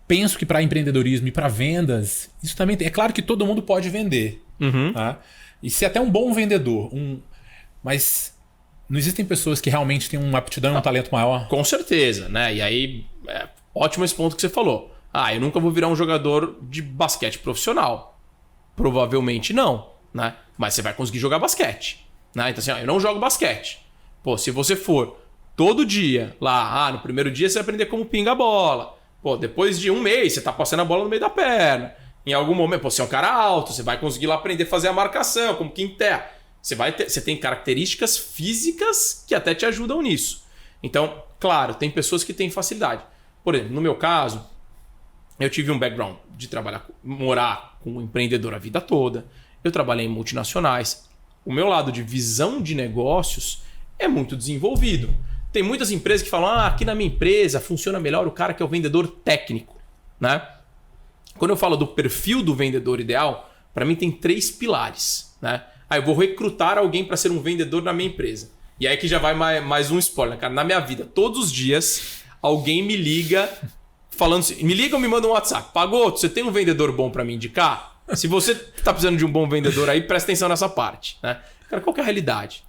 Speaker 2: penso que para empreendedorismo e para vendas, isso também tem. É claro que todo mundo pode vender. Uhum. Tá? E ser até um bom vendedor. Mas não existem pessoas que realmente têm uma aptidão e um talento maior?
Speaker 1: Com certeza, né? E aí, ótimo esse ponto que você falou. Eu nunca vou virar um jogador de basquete profissional. Provavelmente não, né? Mas você vai conseguir jogar basquete, né? Então assim, eu não jogo basquete. Pô, se você for todo dia lá, no primeiro dia você vai aprender como pinga a bola. Pô, depois de um mês você tá passando a bola no meio da perna. Em algum momento, pô, você é um cara alto, você vai conseguir lá aprender a fazer a marcação, como quinté. Você tem características físicas que até te ajudam nisso. Então, claro, tem pessoas que têm facilidade. Por exemplo, no meu caso, eu tive um background de morar com um empreendedor a vida toda. Eu trabalhei em multinacionais. O meu lado de visão de negócios é muito desenvolvido. Tem muitas empresas que falam, aqui na minha empresa funciona melhor o cara que é o vendedor técnico, né? Quando eu falo do perfil do vendedor ideal, para mim tem 3 pilares, né? Eu vou recrutar alguém para ser um vendedor na minha empresa. E aí que já vai mais um spoiler, cara. Na minha vida, todos os dias, alguém me liga falando assim, me liga ou me manda um WhatsApp. Pagoto, você tem um vendedor bom para me indicar? Se você tá precisando de um bom vendedor aí, presta atenção nessa parte, né? Cara, qual que é a realidade?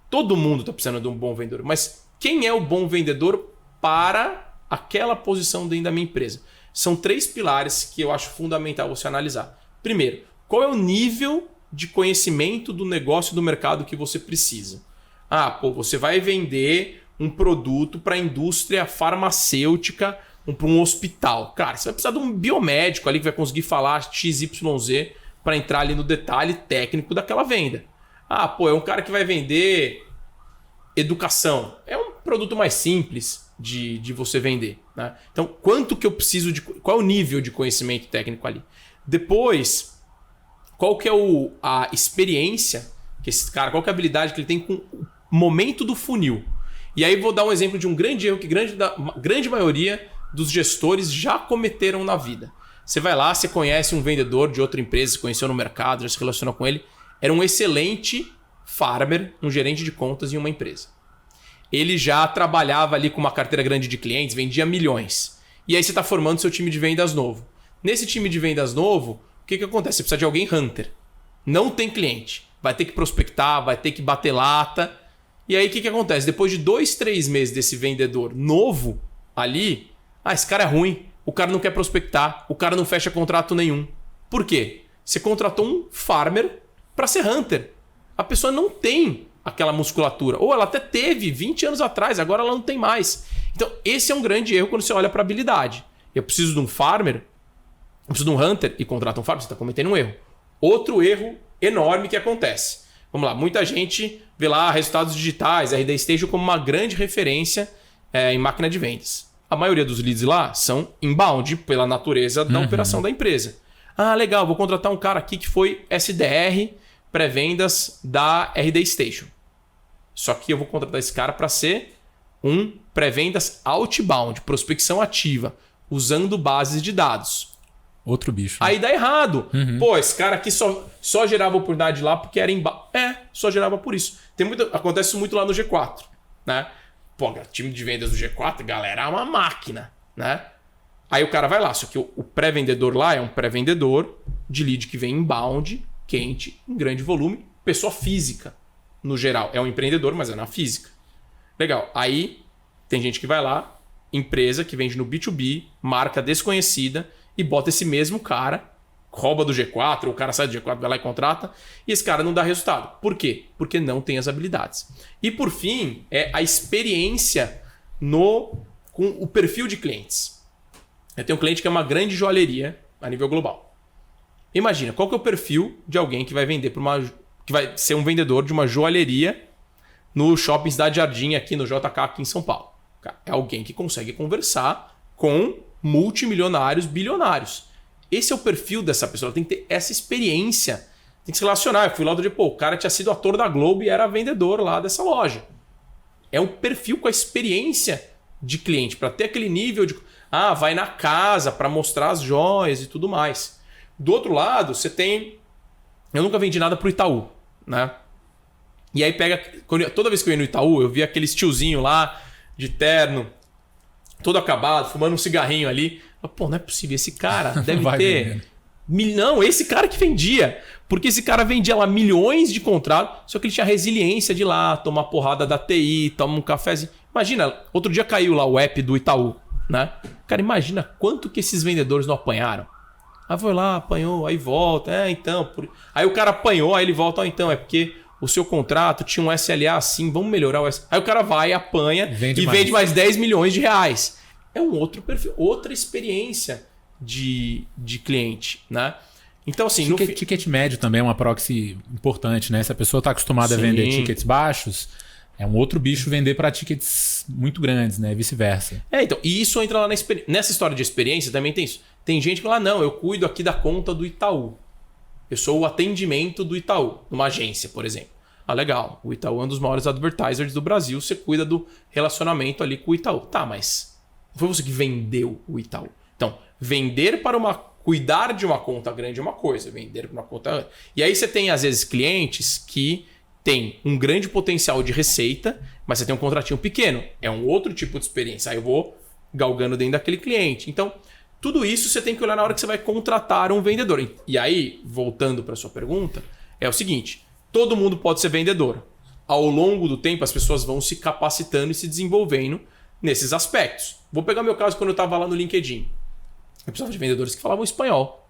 Speaker 1: Todo mundo tá precisando de um bom vendedor, mas quem é o bom vendedor para aquela posição dentro da minha empresa? São 3 pilares que eu acho fundamental você analisar. Primeiro, qual é o nível de conhecimento do negócio do mercado que você precisa? Você vai vender um produto para a indústria farmacêutica, para um hospital. Cara, você vai precisar de um biomédico ali que vai conseguir falar XYZ para entrar ali no detalhe técnico daquela venda. É um cara que vai vender educação. É um produto mais simples de você vender, né? Então, quanto que eu preciso de... Qual é o nível de conhecimento técnico ali? Depois, qual que é a experiência que esse cara... Qual que é a habilidade que ele tem com o momento do funil? E aí vou dar um exemplo de um grande erro que grande maioria dos gestores já cometeram na vida. Você vai lá, você conhece um vendedor de outra empresa, se conheceu no mercado, já se relacionou com ele. Era um excelente farmer, um gerente de contas em uma empresa. Ele já trabalhava ali com uma carteira grande de clientes, vendia milhões. E aí você está formando seu time de vendas novo. Nesse time de vendas novo, o que acontece? Você precisa de alguém hunter. Não tem cliente. Vai ter que prospectar, vai ter que bater lata. E aí o que acontece? Depois de 2, 3 meses desse vendedor novo ali, esse cara é ruim, o cara não quer prospectar, o cara não fecha contrato nenhum. Por quê? Você contratou um farmer para ser hunter. A pessoa não tem aquela musculatura. Ou ela até teve 20 anos atrás, agora ela não tem mais. Então, esse é um grande erro quando você olha para a habilidade. Eu preciso de um farmer, eu preciso de um hunter e contrata um farmer, você está cometendo um erro. Outro erro enorme que acontece. Vamos lá, muita gente vê lá resultados digitais, RD Station como uma grande referência em máquina de vendas. A maioria dos leads lá são inbound pela natureza da operação da empresa. Legal, vou contratar um cara aqui que foi SDR, pré-vendas da RD Station. Só que eu vou contratar esse cara para ser um pré-vendas outbound, prospecção ativa, usando bases de dados.
Speaker 2: Outro bicho.
Speaker 1: Aí dá errado. Esse cara aqui só gerava oportunidade lá porque era inbound. Só gerava por isso. Acontece isso muito lá no G4, né? Time de vendas do G4, galera, é uma máquina, né? Aí o cara vai lá, só que o pré-vendedor lá é um pré-vendedor de lead que vem inbound, quente, em grande volume, pessoa física, no geral. É um empreendedor, mas é na física. Legal. Aí tem gente que vai lá, empresa que vende no B2B, marca desconhecida, e bota esse mesmo cara, rouba do G4, ou o cara sai do G4, vai lá e contrata, e esse cara não dá resultado. Por quê? Porque não tem as habilidades. E por fim, é a experiência com o perfil de clientes. Eu tenho um cliente que é uma grande joalheria a nível global. Imagina, qual que é o perfil de alguém que vai vender que vai ser um vendedor de uma joalheria no Shopping Cidade Jardim, aqui no JK, aqui em São Paulo. É alguém que consegue conversar com multimilionários, bilionários. Esse é o perfil dessa pessoa. Ela tem que ter essa experiência. Tem que se relacionar. Eu fui lá outro dia, o cara tinha sido ator da Globo e era vendedor lá dessa loja. É um perfil com a experiência de cliente, para ter aquele nível de... vai na casa para mostrar as joias e tudo mais. Do outro lado, você tem... Eu nunca vendi nada pro Itaú, né? E aí toda vez que eu ia no Itaú, eu via aqueles tiozinho lá, de terno, todo acabado, fumando um cigarrinho ali. Não é possível, esse cara deve ter... Não, esse cara que vendia. Porque esse cara vendia lá milhões de contratos, só que ele tinha resiliência de ir lá, tomar porrada da TI, tomar um cafezinho. Imagina, outro dia caiu lá o app do Itaú, né? Cara, imagina quanto que esses vendedores não apanharam. Aí foi lá, apanhou, aí volta. Então. Aí o cara apanhou, aí ele volta, então, é porque o seu contrato tinha um SLA assim, vamos melhorar o SLA. Aí o cara vai, apanha e vende mais 10 milhões de reais. É um outro perfil, outra experiência de cliente, né? Então, assim...
Speaker 2: Ticket médio também é uma proxy importante, né? Se a pessoa está acostumada a vender tickets baixos, é um outro bicho vender para tickets muito grandes, né? Vice-versa.
Speaker 1: Então, e isso entra lá nessa história de experiência, também tem isso. Tem gente que fala, não, eu cuido aqui da conta do Itaú. Eu sou o atendimento do Itaú, numa agência, por exemplo. Legal, o Itaú é um dos maiores advertisers do Brasil, você cuida do relacionamento ali com o Itaú. Tá, mas não foi você que vendeu o Itaú. Então, vender cuidar de uma conta grande é uma coisa, vender para uma conta... E aí você tem, às vezes, clientes que têm um grande potencial de receita, mas você tem um contratinho pequeno. É um outro tipo de experiência. Aí eu vou galgando dentro daquele cliente. Então, tudo isso você tem que olhar na hora que você vai contratar um vendedor. E aí, voltando para a sua pergunta, é o seguinte, todo mundo pode ser vendedor. Ao longo do tempo, as pessoas vão se capacitando e se desenvolvendo nesses aspectos. Vou pegar meu caso quando eu estava lá no LinkedIn. Eu precisava de vendedores que falavam espanhol.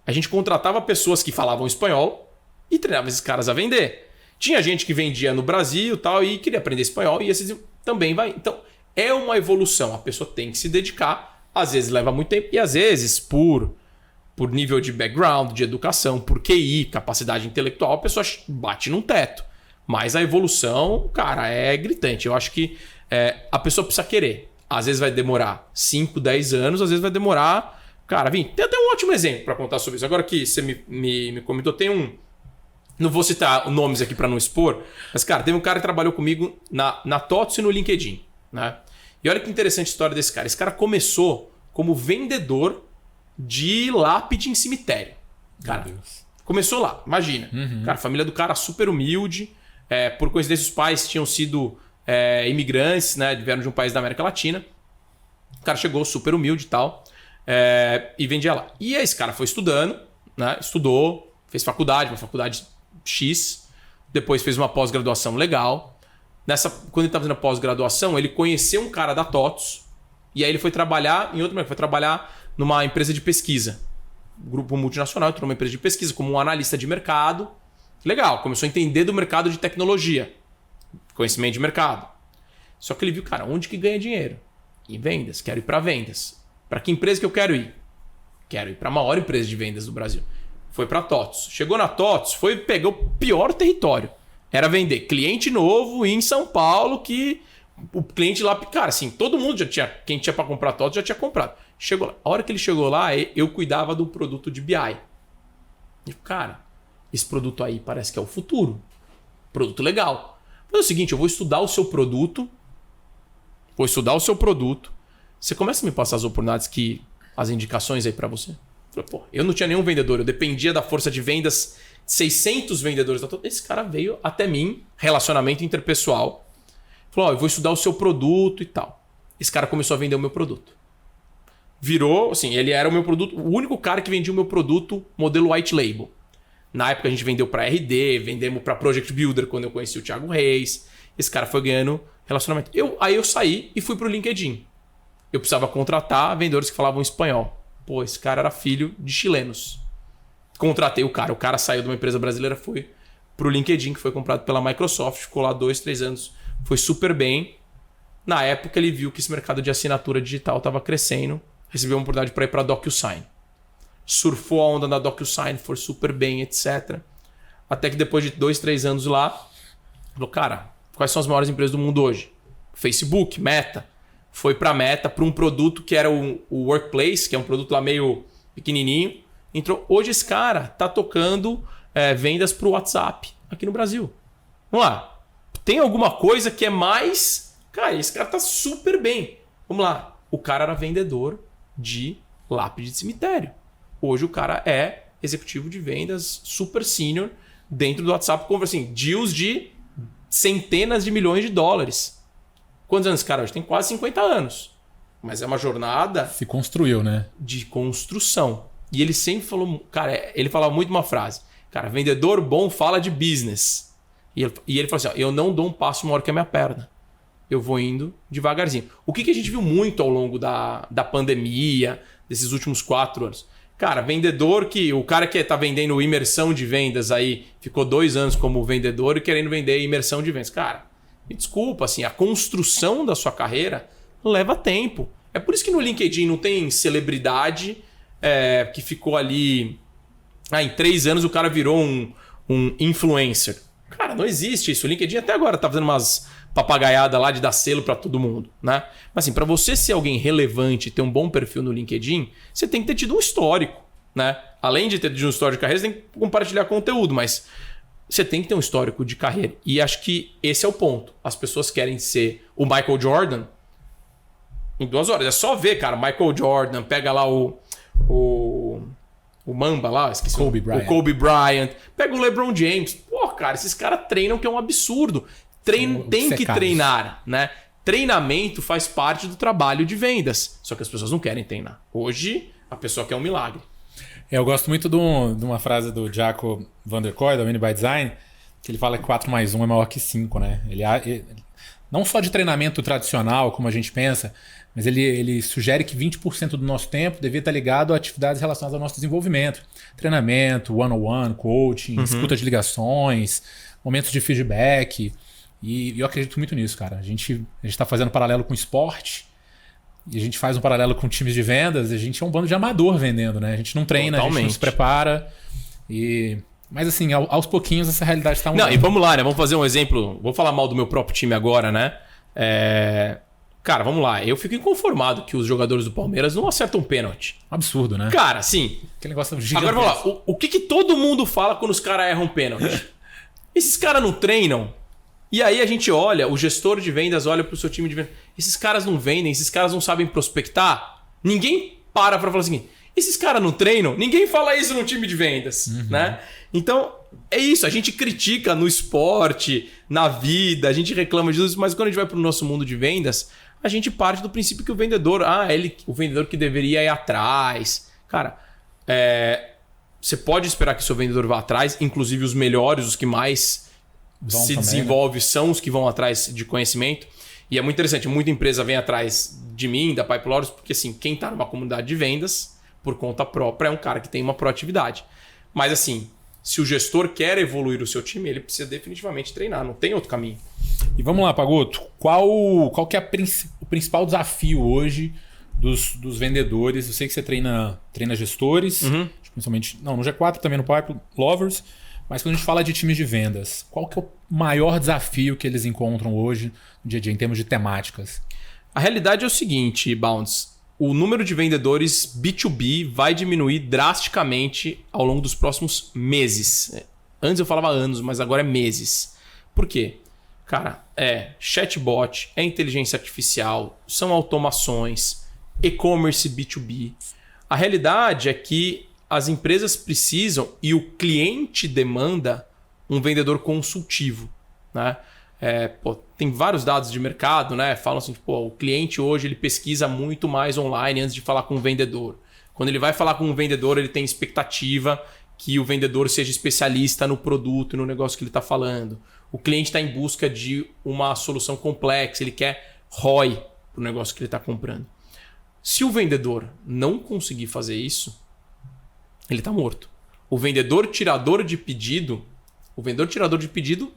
Speaker 1: A gente contratava pessoas que falavam espanhol e treinava esses caras a vender. Tinha gente que vendia no Brasil tal, e queria aprender espanhol e esses também vai. Então, é uma evolução. A pessoa tem que se dedicar. Às vezes leva muito tempo e às vezes por nível de background, de educação, por QI, capacidade intelectual, a pessoa bate num teto. Mas a evolução, cara, é gritante. Eu acho que a pessoa precisa querer. Às vezes vai demorar 5, 10 anos, às vezes vai demorar... Cara, Vim, tem até um ótimo exemplo para contar sobre isso. Agora que você me comentou, tem um... Não vou citar nomes aqui para não expor, mas, cara, teve um cara que trabalhou comigo na TOTS e no LinkedIn, né? E olha que interessante a história desse cara. Esse cara começou como vendedor de lápide em cemitério. Cara, começou lá, imagina. Cara, a família do cara super humilde. Por coincidência, os pais tinham sido... imigrantes, né? Vieram de um país da América Latina. O cara chegou super humilde e tal, e vendia lá. E esse cara foi estudando, né? Estudou, fez faculdade, uma faculdade X, depois fez uma pós-graduação legal. Quando ele estava fazendo a pós-graduação, ele conheceu um cara da TOTS, e aí ele foi trabalhar numa empresa de pesquisa. Grupo multinacional, entrou numa empresa de pesquisa como um analista de mercado. Legal, começou a entender do mercado de tecnologia. Conhecimento de mercado. Só que ele viu, cara, onde que ganha dinheiro? Em vendas. Quero ir para vendas. Para que empresa que eu quero ir? Quero ir para a maior empresa de vendas do Brasil. Foi para a TOTS. Chegou na TOTS, pegou o pior território. Era vender cliente novo em São Paulo, que o cliente lá... Cara, assim, todo mundo já tinha... Quem tinha para comprar TOTS já tinha comprado. Chegou lá. A hora que ele chegou lá, eu cuidava do produto de BI. E, cara, esse produto aí parece que é o futuro. Produto legal. Mas é o seguinte, eu vou estudar o seu produto. Você começa a me passar as oportunidades, as indicações aí para você. Eu não tinha nenhum vendedor, eu dependia da força de vendas, 600 vendedores. Esse cara veio até mim, relacionamento interpessoal. Falou, eu vou estudar o seu produto e tal. Esse cara começou a vender o meu produto. Virou, assim, ele era o meu produto, o único cara que vendia o meu produto modelo white label. Na época a gente vendeu para RD, vendemos para Project Builder quando eu conheci o Thiago Reis. Esse cara foi ganhando relacionamento. Aí eu saí e fui pro LinkedIn. Eu precisava contratar vendedores que falavam espanhol. Pô, esse cara era filho de chilenos. Contratei o cara. O cara saiu de uma empresa brasileira, foi pro LinkedIn, que foi comprado pela Microsoft. Ficou lá 2, 3 anos. Foi super bem. Na época ele viu que esse mercado de assinatura digital estava crescendo. Recebeu uma oportunidade para ir para a DocuSign. Surfou a onda da DocuSign, foi super bem, etc. Até que depois de 2, 3 anos lá, falou, cara, quais são as maiores empresas do mundo hoje? Facebook, Meta. Foi para Meta, para um produto que era o Workplace, que é um produto lá meio pequenininho. Entrou. Hoje esse cara tá tocando vendas para o WhatsApp aqui no Brasil. Vamos lá. Tem alguma coisa que é mais... Cara, esse cara tá super bem. Vamos lá. O cara era vendedor de lápide de cemitério. Hoje o cara é executivo de vendas super senior dentro do WhatsApp. Como assim, deals de centenas de milhões de dólares. Quantos anos esse cara hoje? Tem quase 50 anos. Mas é uma jornada...
Speaker 2: Se construiu, né?
Speaker 1: De construção. E ele sempre falou... Cara, ele falava muito uma frase. Cara, vendedor bom fala de business. E ele falou assim, eu não dou um passo maior que a minha perna. Eu vou indo devagarzinho. O que a gente viu muito ao longo da pandemia, desses últimos 4 anos? Cara, vendedor o cara que tá vendendo imersão de vendas aí, ficou 2 anos como vendedor e querendo vender imersão de vendas. Cara, me desculpa, assim, a construção da sua carreira leva tempo. É por isso que no LinkedIn não tem celebridade que ficou ali... em 3 anos o cara virou um influencer. Cara, não existe isso. O LinkedIn até agora tá fazendo umas papagaiadas lá de dar selo para todo mundo, né? Mas assim, para você ser alguém relevante e ter um bom perfil no LinkedIn, você tem que ter tido um histórico, né? Além de ter tido um histórico de carreira, você tem que compartilhar conteúdo, mas você tem que ter um histórico de carreira. E acho que esse é o ponto. As pessoas querem ser o Michael Jordan em 2 horas. É só ver, cara, Michael Jordan, pega lá o Mamba lá, esqueci. O Kobe Bryant. Pega o LeBron James. Pô, cara, esses caras treinam que é um absurdo. Tem que treinar, né? Treinamento faz parte do trabalho de vendas. Só que as pessoas não querem treinar. Hoje, a pessoa quer um milagre.
Speaker 2: Eu gosto muito de uma frase do Jaco Van der Kooi, da Winning by Design, que ele fala que 4+1 é maior que 5, né? Ele não só de treinamento tradicional, como a gente pensa, mas ele sugere que 20% do nosso tempo devia estar ligado a atividades relacionadas ao nosso desenvolvimento. Treinamento, one-on-one, coaching, escuta de ligações, momentos de feedback. E eu acredito muito nisso, cara. A gente está fazendo paralelo com esporte, e a gente faz um paralelo com times de vendas, e a gente é um bando de amador vendendo, né? A gente não treina, totalmente. A gente não se prepara. Mas assim, aos pouquinhos essa realidade está mudando.
Speaker 1: Não, e vamos lá, né? Vamos fazer um exemplo. Vou falar mal do meu próprio time agora, né? Cara, vamos lá. Eu fico inconformado que os jogadores do Palmeiras não acertam pênalti.
Speaker 2: Absurdo, né?
Speaker 1: Cara, sim.
Speaker 2: Aquele negócio gigante.
Speaker 1: Agora vamos lá. O que todo mundo fala quando os caras erram pênalti? Esses caras não treinam. E aí a gente olha, o gestor de vendas olha pro seu time de vendas. Esses caras não vendem, esses caras não sabem prospectar. Ninguém para falar assim, esses caras não treinam? Ninguém fala isso no time de vendas, né? Então, é isso. A gente critica no esporte, na vida, a gente reclama disso, mas quando a gente vai pro nosso mundo de vendas, a gente parte do princípio que o vendedor... o vendedor que deveria ir atrás. Cara, você pode esperar que o seu vendedor vá atrás, inclusive os melhores, os que mais... desenvolve, né? São os que vão atrás de conhecimento. E é muito interessante, muita empresa vem atrás de mim, da Pipe Laureus, porque assim, quem está numa comunidade de vendas por conta própria é um cara que tem uma proatividade. Mas assim, se o gestor quer evoluir o seu time, ele precisa definitivamente treinar, não tem outro caminho.
Speaker 2: E vamos lá, Pagotto, qual que é o principal desafio hoje dos vendedores? Eu sei que você treina gestores, principalmente no G4, também no Pipe Lovers. Mas quando a gente fala de times de vendas, qual que é o maior desafio que eles encontram hoje no dia a dia, em termos de temáticas?
Speaker 1: A realidade é o seguinte, Bounds. O número de vendedores B2B vai diminuir drasticamente ao longo dos próximos meses. Antes eu falava anos, mas agora é meses. Por quê? Cara, chatbot, inteligência artificial, são automações, e-commerce B2B. A realidade é que as empresas precisam e o cliente demanda um vendedor consultivo, né? Tem vários dados de mercado, né? Falam assim, o cliente hoje ele pesquisa muito mais online antes de falar com o vendedor. Quando ele vai falar com o vendedor, ele tem expectativa que o vendedor seja especialista no produto e no negócio que ele está falando. O cliente está em busca de uma solução complexa, ele quer ROI para o negócio que ele está comprando. Se o vendedor não conseguir fazer isso, ele está morto. O vendedor tirador de pedido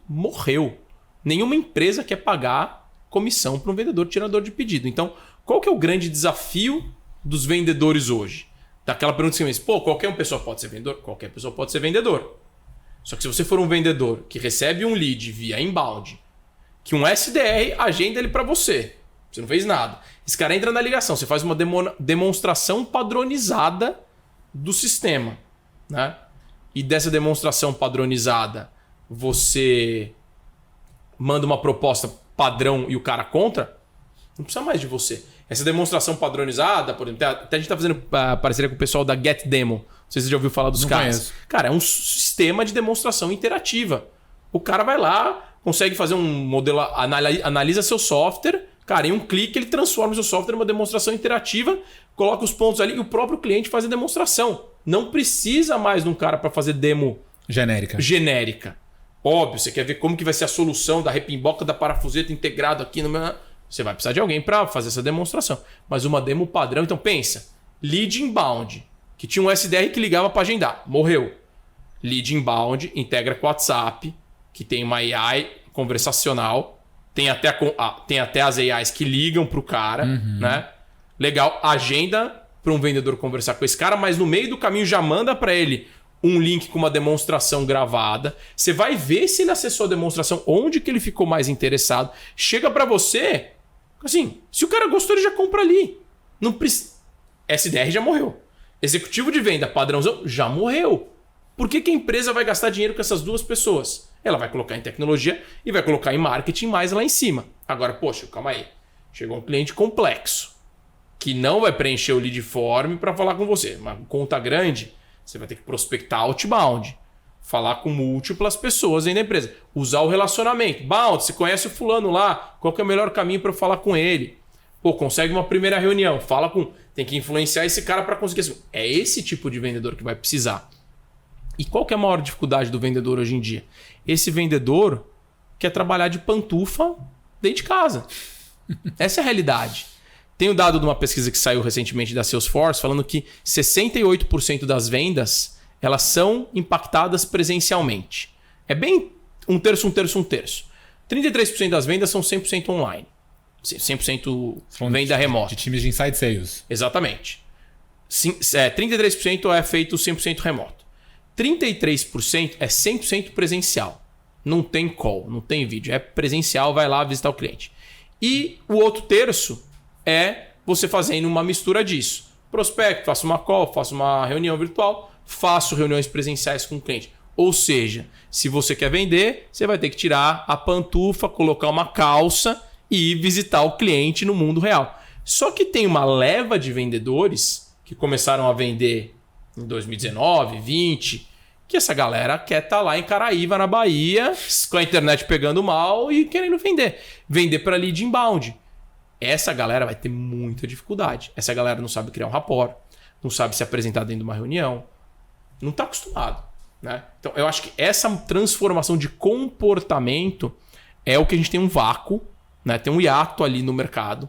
Speaker 1: morreu. Nenhuma empresa quer pagar comissão para um vendedor tirador de pedido. Então, qual que é o grande desafio dos vendedores hoje? Daquela pergunta assim, qualquer pessoa pode ser vendedor? Qualquer pessoa pode ser vendedor. Só que se você for um vendedor que recebe um lead via inbound, que um SDR agenda ele para você não fez nada. Esse cara entra na ligação, você faz uma demonstração padronizada do sistema, né? E dessa demonstração padronizada, você manda uma proposta padrão e o cara contra, não precisa mais de você. Essa demonstração padronizada, por exemplo, até a gente está fazendo parceria com o pessoal da GetDemo. Não sei se você já ouviu falar dos caras.
Speaker 2: Conheço.
Speaker 1: Cara, é um sistema de demonstração interativa. O cara vai lá, consegue fazer um modelo, analisa seu software, cara, em um clique ele transforma o seu software em uma demonstração interativa, coloca os pontos ali e o próprio cliente faz a demonstração. Não precisa mais de um cara para fazer demo genérica. Óbvio, você quer ver como que vai ser a solução da repimboca da parafuseta integrado aqui no meu... Você vai precisar de alguém para fazer essa demonstração. Mas uma demo padrão, então pensa, lead inbound. que tinha um SDR que ligava para agendar. Morreu. Lead inbound, integra com o WhatsApp, que tem uma AI conversacional, tem até as AIs que ligam para o cara, né? Legal, agenda para um vendedor conversar com esse cara, mas no meio do caminho já manda para ele um link com uma demonstração gravada. Você vai ver se ele acessou a demonstração, onde que ele ficou mais interessado. Chega para você, assim, se o cara gostou, ele já compra ali. Não precisa. SDR já morreu. Executivo de venda padrãozão já morreu. Por que a empresa vai gastar dinheiro com essas duas pessoas? Ela vai colocar em tecnologia e vai colocar em marketing mais lá em cima. Agora, poxa, calma aí. Chegou um cliente complexo, que não vai preencher o lead form para falar com você. Uma conta grande, você vai ter que prospectar outbound. Falar com múltiplas pessoas dentro da empresa. Usar o relacionamento. Bound, você conhece o fulano lá, qual que é o melhor caminho para eu falar com ele? Pô, consegue uma primeira reunião, fala com... Tem que influenciar esse cara para conseguir... É esse tipo de vendedor que vai precisar. E qual que é a maior dificuldade do vendedor hoje em dia? Esse vendedor quer trabalhar de pantufa dentro de casa. Essa é a realidade. Tem um dado de uma pesquisa que saiu recentemente da Salesforce falando que 68% das vendas elas são impactadas presencialmente. É bem um terço, um terço, um terço. 33% das vendas são 100% online. 100% venda remota.
Speaker 2: De times de inside sales.
Speaker 1: Exatamente. 33% é feito 100% remoto. 33% é 100% presencial. Não tem call, não tem vídeo. É presencial, vai lá visitar o cliente. E o outro terço é você fazendo uma mistura disso. Prospecto, faço uma call, faço uma reunião virtual, faço reuniões presenciais com o cliente. Ou seja, se você quer vender, você vai ter que tirar a pantufa, colocar uma calça e visitar o cliente no mundo real. Só que tem uma leva de vendedores que começaram a vender em 2019, 2020, que essa galera quer estar lá em Caraíva, na Bahia, com a internet pegando mal e querendo vender. Vender para lead inbound. Essa galera vai ter muita dificuldade. Essa galera não sabe criar um rapport, não sabe se apresentar dentro de uma reunião, não está acostumado, né? Então, eu acho que essa transformação de comportamento é o que a gente tem um vácuo, né? Tem um hiato ali no mercado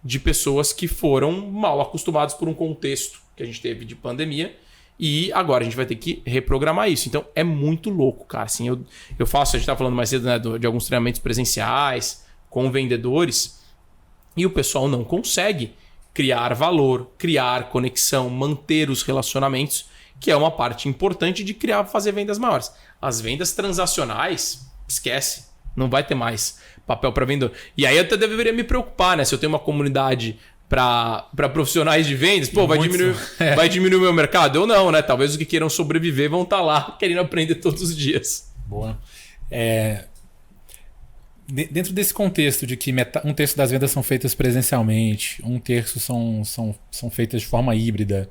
Speaker 1: de pessoas que foram mal acostumadas por um contexto que a gente teve de pandemia e agora a gente vai ter que reprogramar isso. Então é muito louco, cara. Assim, eu faço, a gente estava falando mais cedo, né, de alguns treinamentos presenciais com vendedores e o pessoal não consegue criar valor, criar conexão, manter os relacionamentos, que é uma parte importante de fazer vendas maiores. As vendas transacionais, esquece, não vai ter mais papel para vendedor. E aí eu até deveria me preocupar, né? Se eu tenho uma comunidade para profissionais de vendas, pô, vai diminuir o meu mercado? Eu não, né? Talvez os que queiram sobreviver vão estar lá querendo aprender todos os dias.
Speaker 2: Boa. Dentro desse contexto de que um terço das vendas são feitas presencialmente, um terço são feitas de forma híbrida,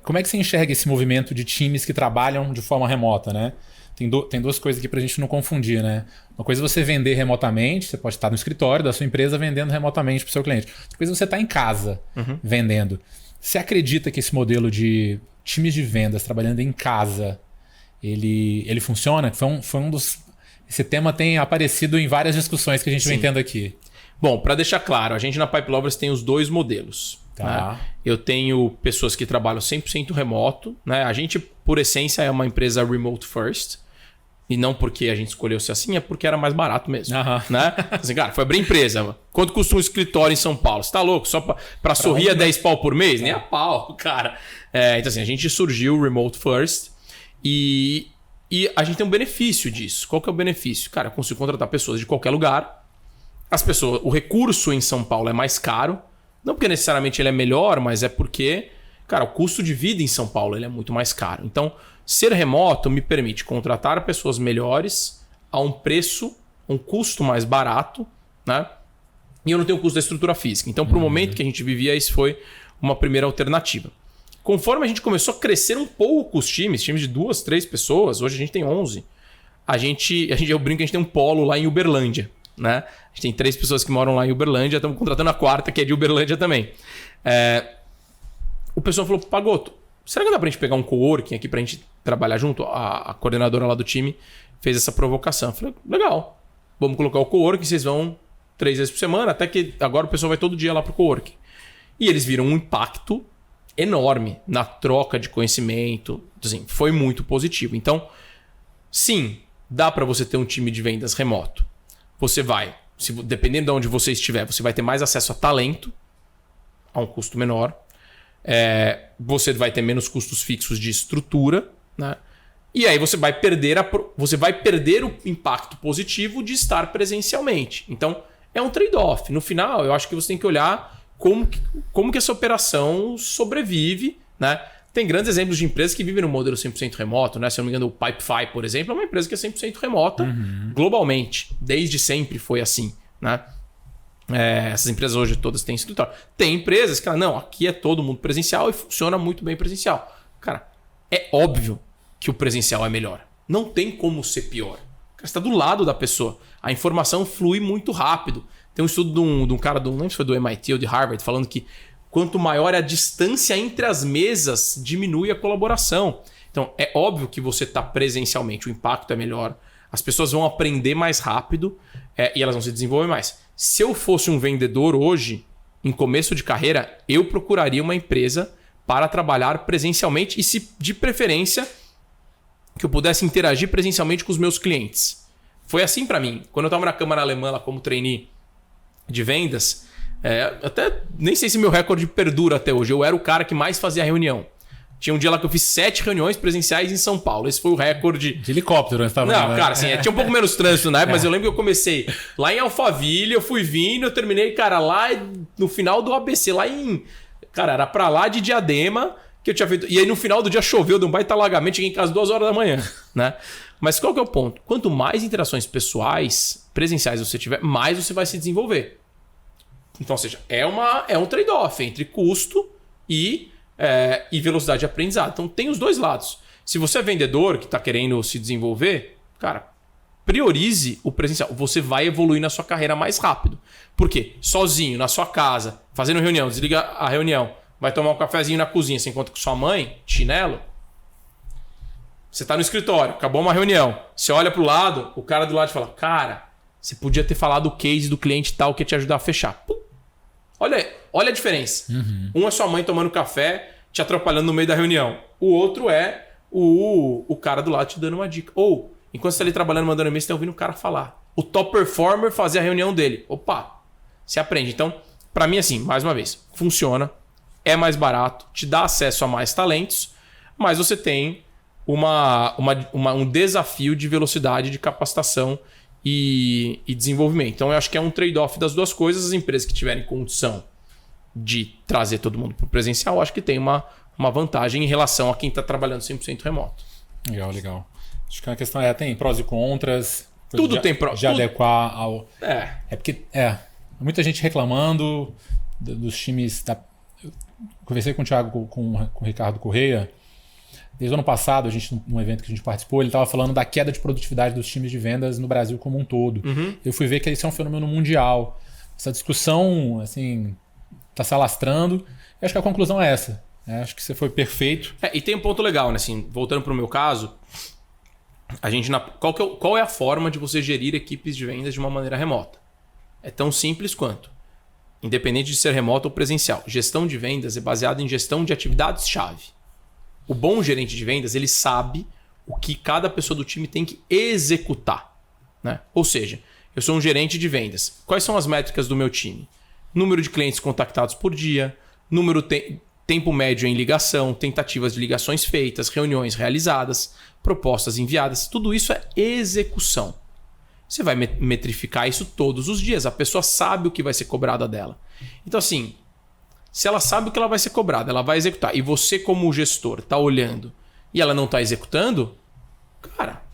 Speaker 2: como é que você enxerga esse movimento de times que trabalham de forma remota, né? Tem duas coisas aqui para a gente não confundir, né? Uma coisa é você vender remotamente, você pode estar no escritório da sua empresa vendendo remotamente para o seu cliente. Outra coisa é você estar em casa vendendo. Você acredita que esse modelo de times de vendas trabalhando em casa, ele funciona? Foi um dos... Esse tema tem aparecido em várias discussões que a gente vem tendo aqui.
Speaker 1: Bom, para deixar claro, a gente na Pipe Lovers tem os dois modelos.
Speaker 2: Tá.
Speaker 1: Né? Eu tenho pessoas que trabalham 100% remoto. Né? A gente, por essência, é uma empresa remote first. E não porque a gente escolheu ser assim, é porque era mais barato mesmo. Né? Assim, cara, foi abrir empresa. Quanto custa um escritório em São Paulo? Você tá louco? Só para sorrir a 10 pau por mês? Nem a pau, cara. Então assim, a gente surgiu remote first e a gente tem um benefício disso. Qual que é o benefício? Cara, eu consigo contratar pessoas de qualquer lugar. O recurso em São Paulo é mais caro. Não porque necessariamente ele é melhor, mas é porque, cara, o custo de vida em São Paulo ele é muito mais caro. Então, ser remoto me permite contratar pessoas melhores a um preço, um custo mais barato, né? E eu não tenho o custo da estrutura física. Então, para o momento que a gente vivia, isso foi uma primeira alternativa. Conforme a gente começou a crescer um pouco os times de 2, 3 pessoas, hoje a gente tem 11. Eu brinco que a gente tem um polo lá em Uberlândia, né? A gente tem 3 pessoas que moram lá em Uberlândia, estamos contratando a 4ª, que é de Uberlândia também. O pessoal falou, Pagotto, será que dá pra gente pegar um coworking aqui pra gente trabalhar junto? A coordenadora lá do time fez essa provocação. Eu falei, legal, vamos colocar o coworking, vocês vão 3 vezes por semana, até que agora o pessoal vai todo dia lá pro coworking. E eles viram um impacto enorme na troca de conhecimento. Assim, foi muito positivo. Então, sim, dá para você ter um time de vendas remoto. Você vai, dependendo de onde você estiver, você vai ter mais acesso a talento a um custo menor. Você vai ter menos custos fixos de estrutura, né? E aí você vai perder o impacto positivo de estar presencialmente. Então, é um trade-off. No final, eu acho que você tem que olhar como que essa operação sobrevive, né? Tem grandes exemplos de empresas que vivem no modelo 100% remoto, né? Se eu não me engano, o Pipefy, por exemplo, é uma empresa que é 100% remota globalmente. Desde sempre foi assim, né? Essas empresas hoje todas têm escritório. Tem empresas que, não, aqui é todo mundo presencial e funciona muito bem presencial. Cara, é óbvio que o presencial é melhor. Não tem como ser pior. Você está do lado da pessoa. A informação flui muito rápido. Tem um estudo de um cara, não lembro se foi do MIT ou de Harvard, falando que quanto maior é a distância entre as mesas, diminui a colaboração. Então, é óbvio que você está presencialmente, o impacto é melhor. As pessoas vão aprender mais rápido e elas vão se desenvolver mais. Se eu fosse um vendedor hoje, em começo de carreira, eu procuraria uma empresa para trabalhar presencialmente e, se de preferência, que eu pudesse interagir presencialmente com os meus clientes. Foi assim para mim. Quando eu estava na Câmara Alemã lá como trainee de vendas, até nem sei se meu recorde perdura até hoje. Eu era o cara que mais fazia reunião. Tinha um dia lá que eu fiz 7 reuniões presenciais em São Paulo. Esse foi o recorde.
Speaker 2: De helicóptero, né?
Speaker 1: Não, cara, assim, tinha um pouco menos trânsito na época, mas eu lembro que eu comecei lá em Alphaville, eu fui vindo, eu terminei, cara, lá no final do ABC, lá em... Cara, era pra lá de Diadema, que eu tinha feito... E aí no final do dia choveu, deu um baita alagamento, cheguei em casa 2 horas da manhã, né? Mas qual que é o ponto? Quanto mais interações pessoais, presenciais você tiver, mais você vai se desenvolver. Então, ou seja, é um trade-off entre custo e velocidade de aprendizado. Então, tem os dois lados. Se você é vendedor que está querendo se desenvolver, cara, priorize o presencial. Você vai evoluir na sua carreira mais rápido. Por quê? Sozinho, na sua casa, fazendo reunião, desliga a reunião, vai tomar um cafezinho na cozinha, você encontra com sua mãe, chinelo. Você está no escritório, acabou uma reunião. Você olha para o lado, o cara do lado fala, cara, você podia ter falado o case do cliente tal que ia te ajudar a fechar. Pum. Olha a diferença. Um é sua mãe tomando café, te atrapalhando no meio da reunião. O outro é o cara do lado te dando uma dica. Ou, enquanto você está ali trabalhando, mandando e-mail, você está ouvindo o cara falar. O top performer fazer a reunião dele. Opa, você aprende. Então, para mim, assim, mais uma vez, funciona, é mais barato, te dá acesso a mais talentos, mas você tem um desafio de velocidade de capacitação e desenvolvimento. Então, eu acho que é um trade-off das duas coisas. As empresas que tiverem condição de trazer todo mundo para o presencial, eu acho que tem uma vantagem em relação a quem está trabalhando 100% remoto.
Speaker 2: Legal. Acho que a questão tem prós e contras.
Speaker 1: Tudo tem prós.
Speaker 2: De adequar ao...
Speaker 1: É
Speaker 2: porque muita gente reclamando dos times... Eu conversei com o Thiago, com o Ricardo Correia. Desde o ano passado, num evento que a gente participou, ele estava falando da queda de produtividade dos times de vendas no Brasil como um todo. Eu fui ver que isso é um fenômeno mundial. Essa discussão assim, está se alastrando. E acho que a conclusão é essa. Acho que você foi perfeito.
Speaker 1: E tem um ponto legal, né? Assim, voltando para o meu caso, qual é a forma de você gerir equipes de vendas de uma maneira remota? É tão simples quanto, independente de ser remoto ou presencial, gestão de vendas é baseada em gestão de atividades-chave. O bom gerente de vendas, ele sabe o que cada pessoa do time tem que executar, né? Ou seja, eu sou um gerente de vendas. Quais são as métricas do meu time? Número de clientes contactados por dia, tempo médio em ligação, tentativas de ligações feitas, reuniões realizadas, propostas enviadas. Tudo isso é execução. Você vai metrificar isso todos os dias. A pessoa sabe o que vai ser cobrado dela. Então, assim... Se ela sabe o que ela vai ser cobrada, ela vai executar. E você, como gestor, está olhando e ela não está executando, cara,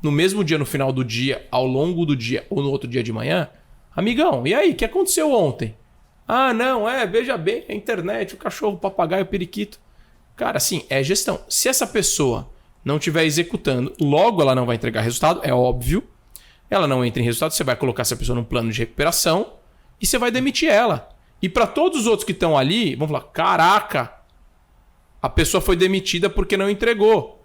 Speaker 1: no mesmo dia, no final do dia, ao longo do dia ou no outro dia de manhã, amigão, e aí, o que aconteceu ontem? Ah, não, veja bem, a internet, o cachorro, o papagaio, o periquito. Cara, assim, é gestão. Se essa pessoa não estiver executando, logo ela não vai entregar resultado, é óbvio. Ela não entra em resultado, você vai colocar essa pessoa num plano de recuperação e você vai demitir ela. E para todos os outros que estão ali, vão falar, caraca, a pessoa foi demitida porque não entregou.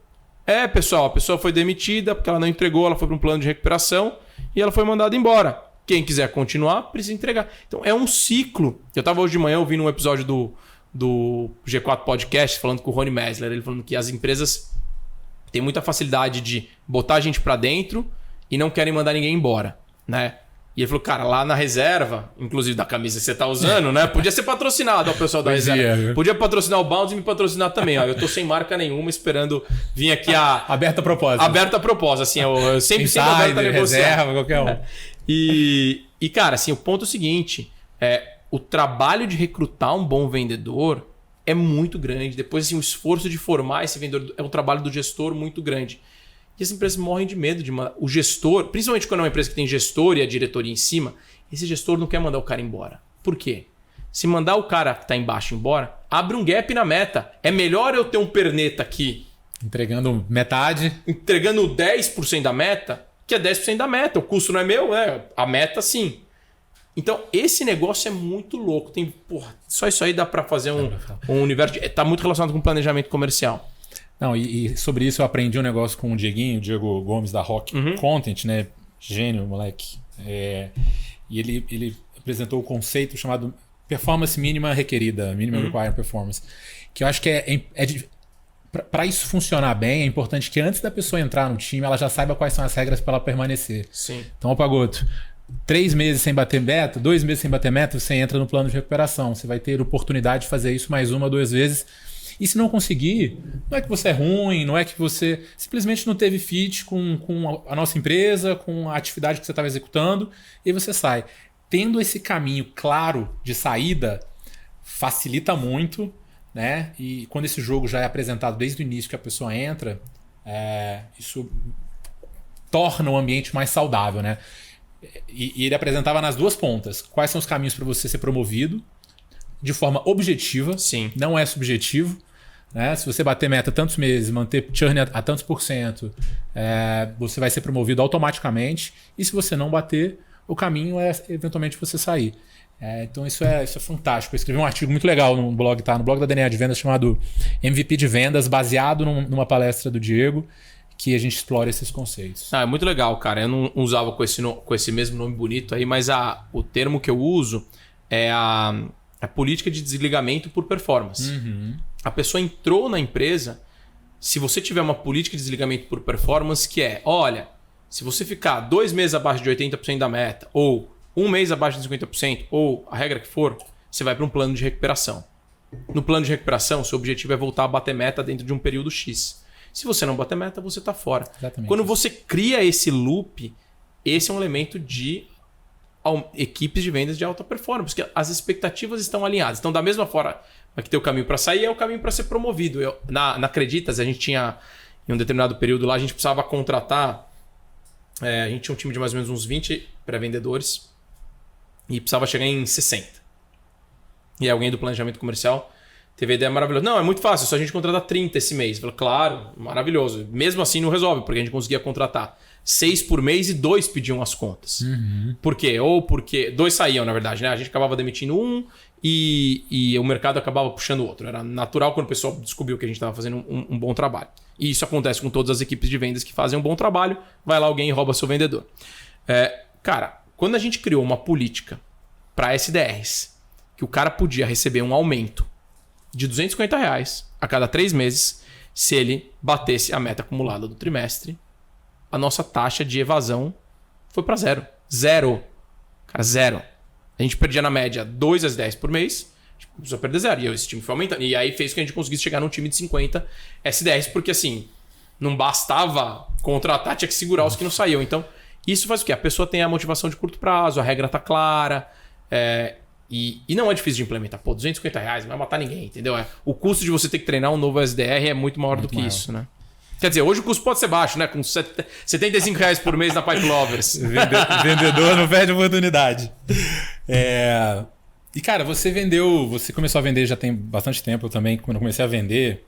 Speaker 1: Pessoal, a pessoa foi demitida porque ela não entregou, ela foi para um plano de recuperação e ela foi mandada embora. Quem quiser continuar, precisa entregar. Então é um ciclo. Eu estava hoje de manhã ouvindo um episódio do G4 Podcast, falando com o Rony Messler, ele falando que as empresas têm muita facilidade de botar a gente para dentro e não querem mandar ninguém embora, né? E ele falou, cara, lá na reserva, inclusive da camisa que você tá usando, né? Podia ser patrocinado, ó, o pessoal da reserva. Podia patrocinar o Bounds e me patrocinar também, ó. Eu tô sem marca nenhuma, esperando vir aqui a...
Speaker 2: Aberta a propósito.
Speaker 1: Aberta a propósito, assim, eu sempre aberto a negociar.
Speaker 2: Reserva, qualquer um.
Speaker 1: E, cara, assim, o ponto é o seguinte, o trabalho de recrutar um bom vendedor é muito grande. Depois, assim, o esforço de formar esse vendedor é um trabalho do gestor muito grande. E as empresas morrem de medo de mandar. O gestor, principalmente quando é uma empresa que tem gestor e a diretoria em cima, esse gestor não quer mandar o cara embora. Por quê? Se mandar o cara que está embaixo embora, abre um gap na meta. É melhor eu ter um perneta aqui
Speaker 2: entregando metade.
Speaker 1: Entregando 10% da meta, que é 10% da meta. O custo não é meu, né? A meta sim. Então, esse negócio é muito louco. Tem, porra, só isso aí dá para fazer um universo. Está muito relacionado com planejamento comercial.
Speaker 2: Não, e sobre isso eu aprendi um negócio com o Dieguinho, o Diego Gomes da Rock Content, né? Gênio, moleque. E ele apresentou o conceito chamado performance mínima requerida, minimum required performance. Que eu acho que para isso funcionar bem, é importante que antes da pessoa entrar no time, ela já saiba quais são as regras para ela permanecer.
Speaker 1: Sim.
Speaker 2: Então, Pagoto, 3 meses sem bater meta, 2 meses sem bater meta, você entra no plano de recuperação. Você vai ter oportunidade de fazer isso mais 1 ou 2 vezes. E se não conseguir, não é que você é ruim, não é que você simplesmente não teve fit com a nossa empresa, com a atividade que você estava executando, e você sai. Tendo esse caminho claro de saída, facilita muito, né? E quando esse jogo já é apresentado desde o início que a pessoa entra, isso torna o ambiente mais saudável, né? E ele apresentava nas 2 pontas. Quais são os caminhos para você ser promovido de forma objetiva,
Speaker 1: sim,
Speaker 2: não é subjetivo. Né? Se você bater meta tantos meses, manter churn a tantos %, você vai ser promovido automaticamente. E se você não bater, o caminho é eventualmente você sair. Então isso é fantástico. Eu escrevi um artigo muito legal no blog, tá? No blog da DNA de Vendas, chamado MVP de Vendas, baseado numa palestra do Diego, que a gente explora esses conceitos.
Speaker 1: É muito legal, cara. Eu não usava com esse mesmo nome bonito aí, mas o termo que eu uso é a política de desligamento por performance. A pessoa entrou na empresa, se você tiver uma política de desligamento por performance, que é, olha, se você ficar 2 meses abaixo de 80% da meta, ou 1 mês abaixo de 50%, ou a regra que for, você vai para um plano de recuperação. No plano de recuperação, seu objetivo é voltar a bater meta dentro de um período X. Se você não bater meta, você está fora.
Speaker 2: Exatamente.
Speaker 1: Quando você cria esse loop, esse é um elemento de equipes de vendas de alta performance, porque as expectativas estão alinhadas. Então, da mesma forma que tem o caminho para sair, é o caminho para ser promovido. Na Acreditas, a gente tinha, em um determinado período lá, a gente precisava contratar, a gente tinha um time de mais ou menos uns 20 pré-vendedores e precisava chegar em 60. E alguém do planejamento comercial teve a ideia maravilhosa. Não, é muito fácil, só a gente contratar 30 esse mês. Eu falei, claro, maravilhoso. Mesmo assim não resolve, porque a gente conseguia contratar 6 por mês e 2 pediam as contas. Por quê? Ou porque 2 saíam, na verdade, né? A gente acabava demitindo um e o mercado acabava puxando o outro. Era natural quando o pessoal descobriu que a gente estava fazendo um bom trabalho. E isso acontece com todas as equipes de vendas que fazem um bom trabalho. Vai lá alguém e rouba seu vendedor. Cara, quando a gente criou uma política para SDRs, que o cara podia receber um aumento de R$250 a cada 3 meses se ele batesse a meta acumulada do trimestre, a nossa taxa de evasão foi para 0. 0. Cara, 0. A gente perdia na média 2 SDRs por mês, a gente começou a perder 0. E esse time foi aumentando. E aí fez que a gente conseguisse chegar num time de 50 SDRs, porque assim, não bastava contratar, tinha que segurar os que não saíam. Então, isso faz o quê? A pessoa tem a motivação de curto prazo, a regra tá clara, e não é difícil de implementar. Pô, R$250 não vai matar ninguém, entendeu? O custo de você ter que treinar um novo SDR é muito maior do que isso, né? Quer dizer, hoje o custo pode ser baixo, né? Com R$75 por mês na Pipe Lovers.
Speaker 2: Vendedor não perde oportunidade. E, cara, você começou a vender já tem bastante tempo. Eu também, quando eu comecei a vender,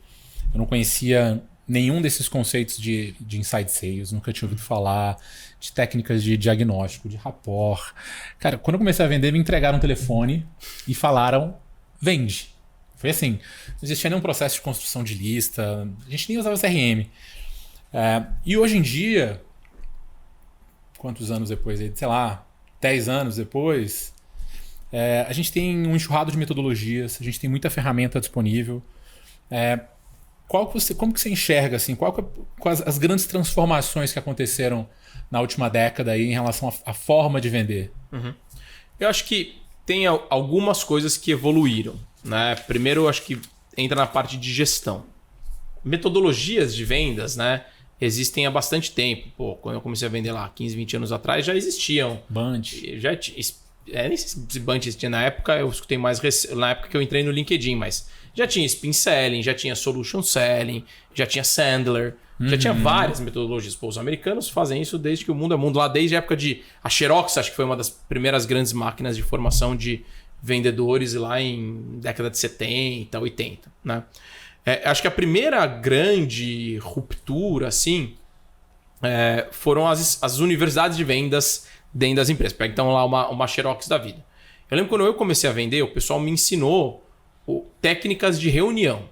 Speaker 2: eu não conhecia nenhum desses conceitos de inside sales. Nunca tinha ouvido falar de técnicas de diagnóstico, de rapport. Cara, quando eu comecei a vender, me entregaram um telefone e falaram, vende. Foi assim, não existia nenhum processo de construção de lista, a gente nem usava CRM. E hoje em dia, quantos anos depois, sei lá, 10 anos depois, A gente tem um enxurrado de metodologias, a gente tem muita ferramenta disponível. Como que você enxerga, assim, quais as grandes transformações que aconteceram na última década aí em relação à forma de vender?
Speaker 1: Eu acho que tem algumas coisas que evoluíram, né? Primeiro, eu acho que entra na parte de gestão. Metodologias de vendas, né, existem há bastante tempo. Pô, quando eu comecei a vender lá 15, 20 anos atrás, já existiam.
Speaker 2: Bunch.
Speaker 1: Já nem sei se Bunch existia na época, eu escutei mais na época que eu entrei no LinkedIn, mas já tinha Spin Selling, já tinha Solution Selling, já tinha Sandler, já tinha várias metodologias. Pô, os americanos fazem isso desde que o mundo é mundo, lá desde a época de... A Xerox, acho que foi uma das primeiras grandes máquinas de formação de vendedores lá em década de 70, 80, né? Acho que a primeira grande ruptura, assim, foram as universidades de vendas dentro das empresas. Pega então lá uma Xerox da vida. Eu lembro quando eu comecei a vender, o pessoal me ensinou técnicas de reunião,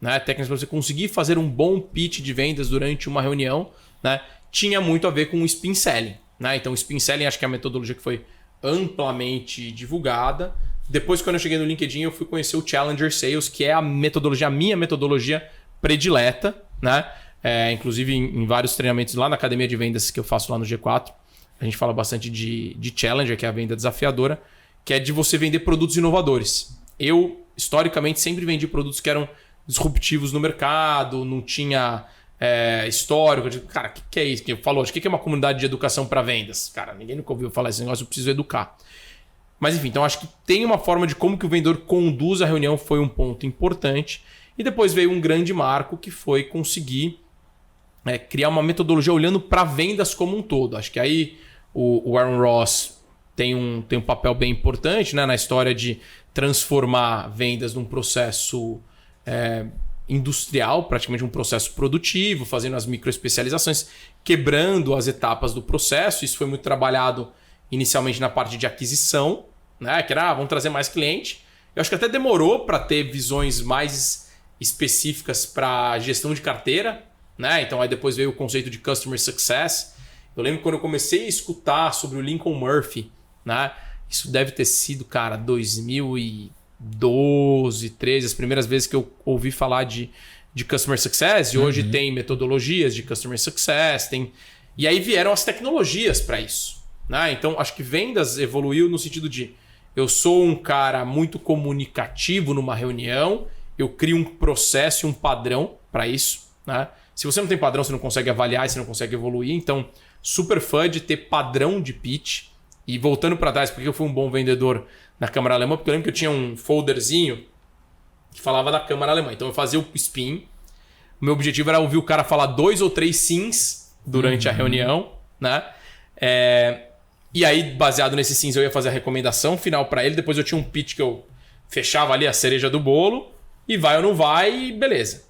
Speaker 1: né? Técnicas para você conseguir fazer um bom pitch de vendas durante uma reunião, né? Tinha muito a ver com o Spin Selling, né? Então o Spin Selling acho que é a metodologia que foi amplamente divulgada. Depois, quando eu cheguei no LinkedIn, eu fui conhecer o Challenger Sales, que é a minha metodologia predileta, né? Inclusive, em vários treinamentos lá na academia de vendas que eu faço lá no G4, a gente fala bastante de Challenger, que é a venda desafiadora, que é de você vender produtos inovadores. Eu, historicamente, sempre vendi produtos que eram disruptivos no mercado, não tinha histórico. Eu digo, cara, o que é isso? Que falou, o que é uma comunidade de educação para vendas? Cara, ninguém nunca ouviu falar esse negócio, eu preciso educar. Mas enfim, então acho que tem uma forma de como que o vendedor conduz a reunião, foi um ponto importante. E depois veio um grande marco que foi conseguir criar uma metodologia olhando para vendas como um todo. Acho que aí o Aaron Ross tem um papel bem importante, né, na história de transformar vendas num processo industrial, praticamente um processo produtivo, fazendo as microespecializações, quebrando as etapas do processo. Isso foi muito trabalhado inicialmente na parte de aquisição, né? Que era, vamos trazer mais cliente. Eu acho que até demorou para ter visões mais específicas para gestão de carteira, né? Então aí depois veio o conceito de Customer Success. Eu lembro quando eu comecei a escutar sobre o Lincoln Murphy, né? Isso deve ter sido, cara, 2012, 13, as primeiras vezes que eu ouvi falar de Customer Success. E hoje tem metodologias de Customer Success, e aí vieram as tecnologias para isso, né? Então acho que vendas evoluiu no sentido de eu sou um cara muito comunicativo numa reunião, eu crio um processo e um padrão para isso, né? Se você não tem padrão, você não consegue avaliar, você não consegue evoluir. Então, super fã de ter padrão de pitch. E voltando para trás, porque eu fui um bom vendedor na Câmara Alemã, porque eu lembro que eu tinha um folderzinho que falava da Câmara Alemã. Então eu fazia o spin. O meu objetivo era ouvir o cara falar 2 ou 3 sims durante a reunião, né? E aí, baseado nesses sims, eu ia fazer a recomendação final para ele. Depois eu tinha um pitch que eu fechava ali a cereja do bolo. E vai ou não vai, e beleza.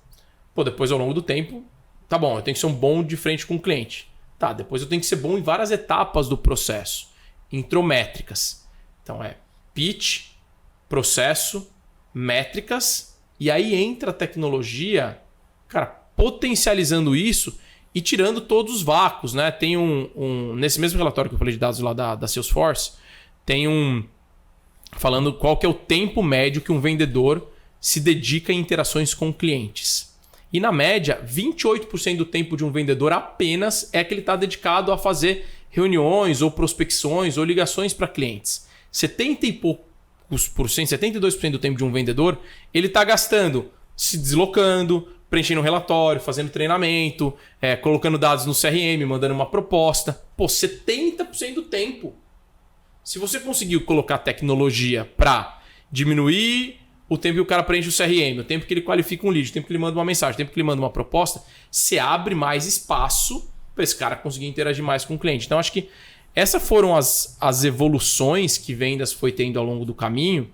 Speaker 1: Pô, depois ao longo do tempo, tá bom, eu tenho que ser um bom de frente com o cliente. Tá, depois eu tenho que ser bom em várias etapas do processo. Intrométricas. Então pitch, processo, métricas. E aí entra a tecnologia, cara, potencializando isso e tirando todos os vácuos, né? Tem nesse mesmo relatório que eu falei de dados lá da Salesforce, tem falando qual que é o tempo médio que um vendedor se dedica em interações com clientes. E na média, 28% do tempo de um vendedor apenas é que ele está dedicado a fazer reuniões ou prospecções ou ligações para clientes. 72% do tempo de um vendedor, ele está gastando se deslocando, preenchendo um relatório, fazendo treinamento, colocando dados no CRM, mandando uma proposta. Pô, 70% do tempo. Se você conseguiu colocar tecnologia para diminuir o tempo que o cara preenche o CRM, o tempo que ele qualifica um lead, o tempo que ele manda uma mensagem, o tempo que ele manda uma proposta, você abre mais espaço para esse cara conseguir interagir mais com o cliente. Então, acho que essas foram as evoluções que vendas foi tendo ao longo do caminho.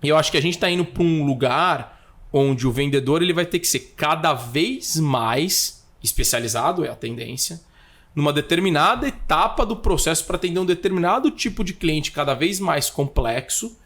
Speaker 1: E eu acho que a gente está indo para um lugar onde o vendedor ele vai ter que ser cada vez mais especializado, é a tendência, numa determinada etapa do processo para atender um determinado tipo de cliente cada vez mais complexo.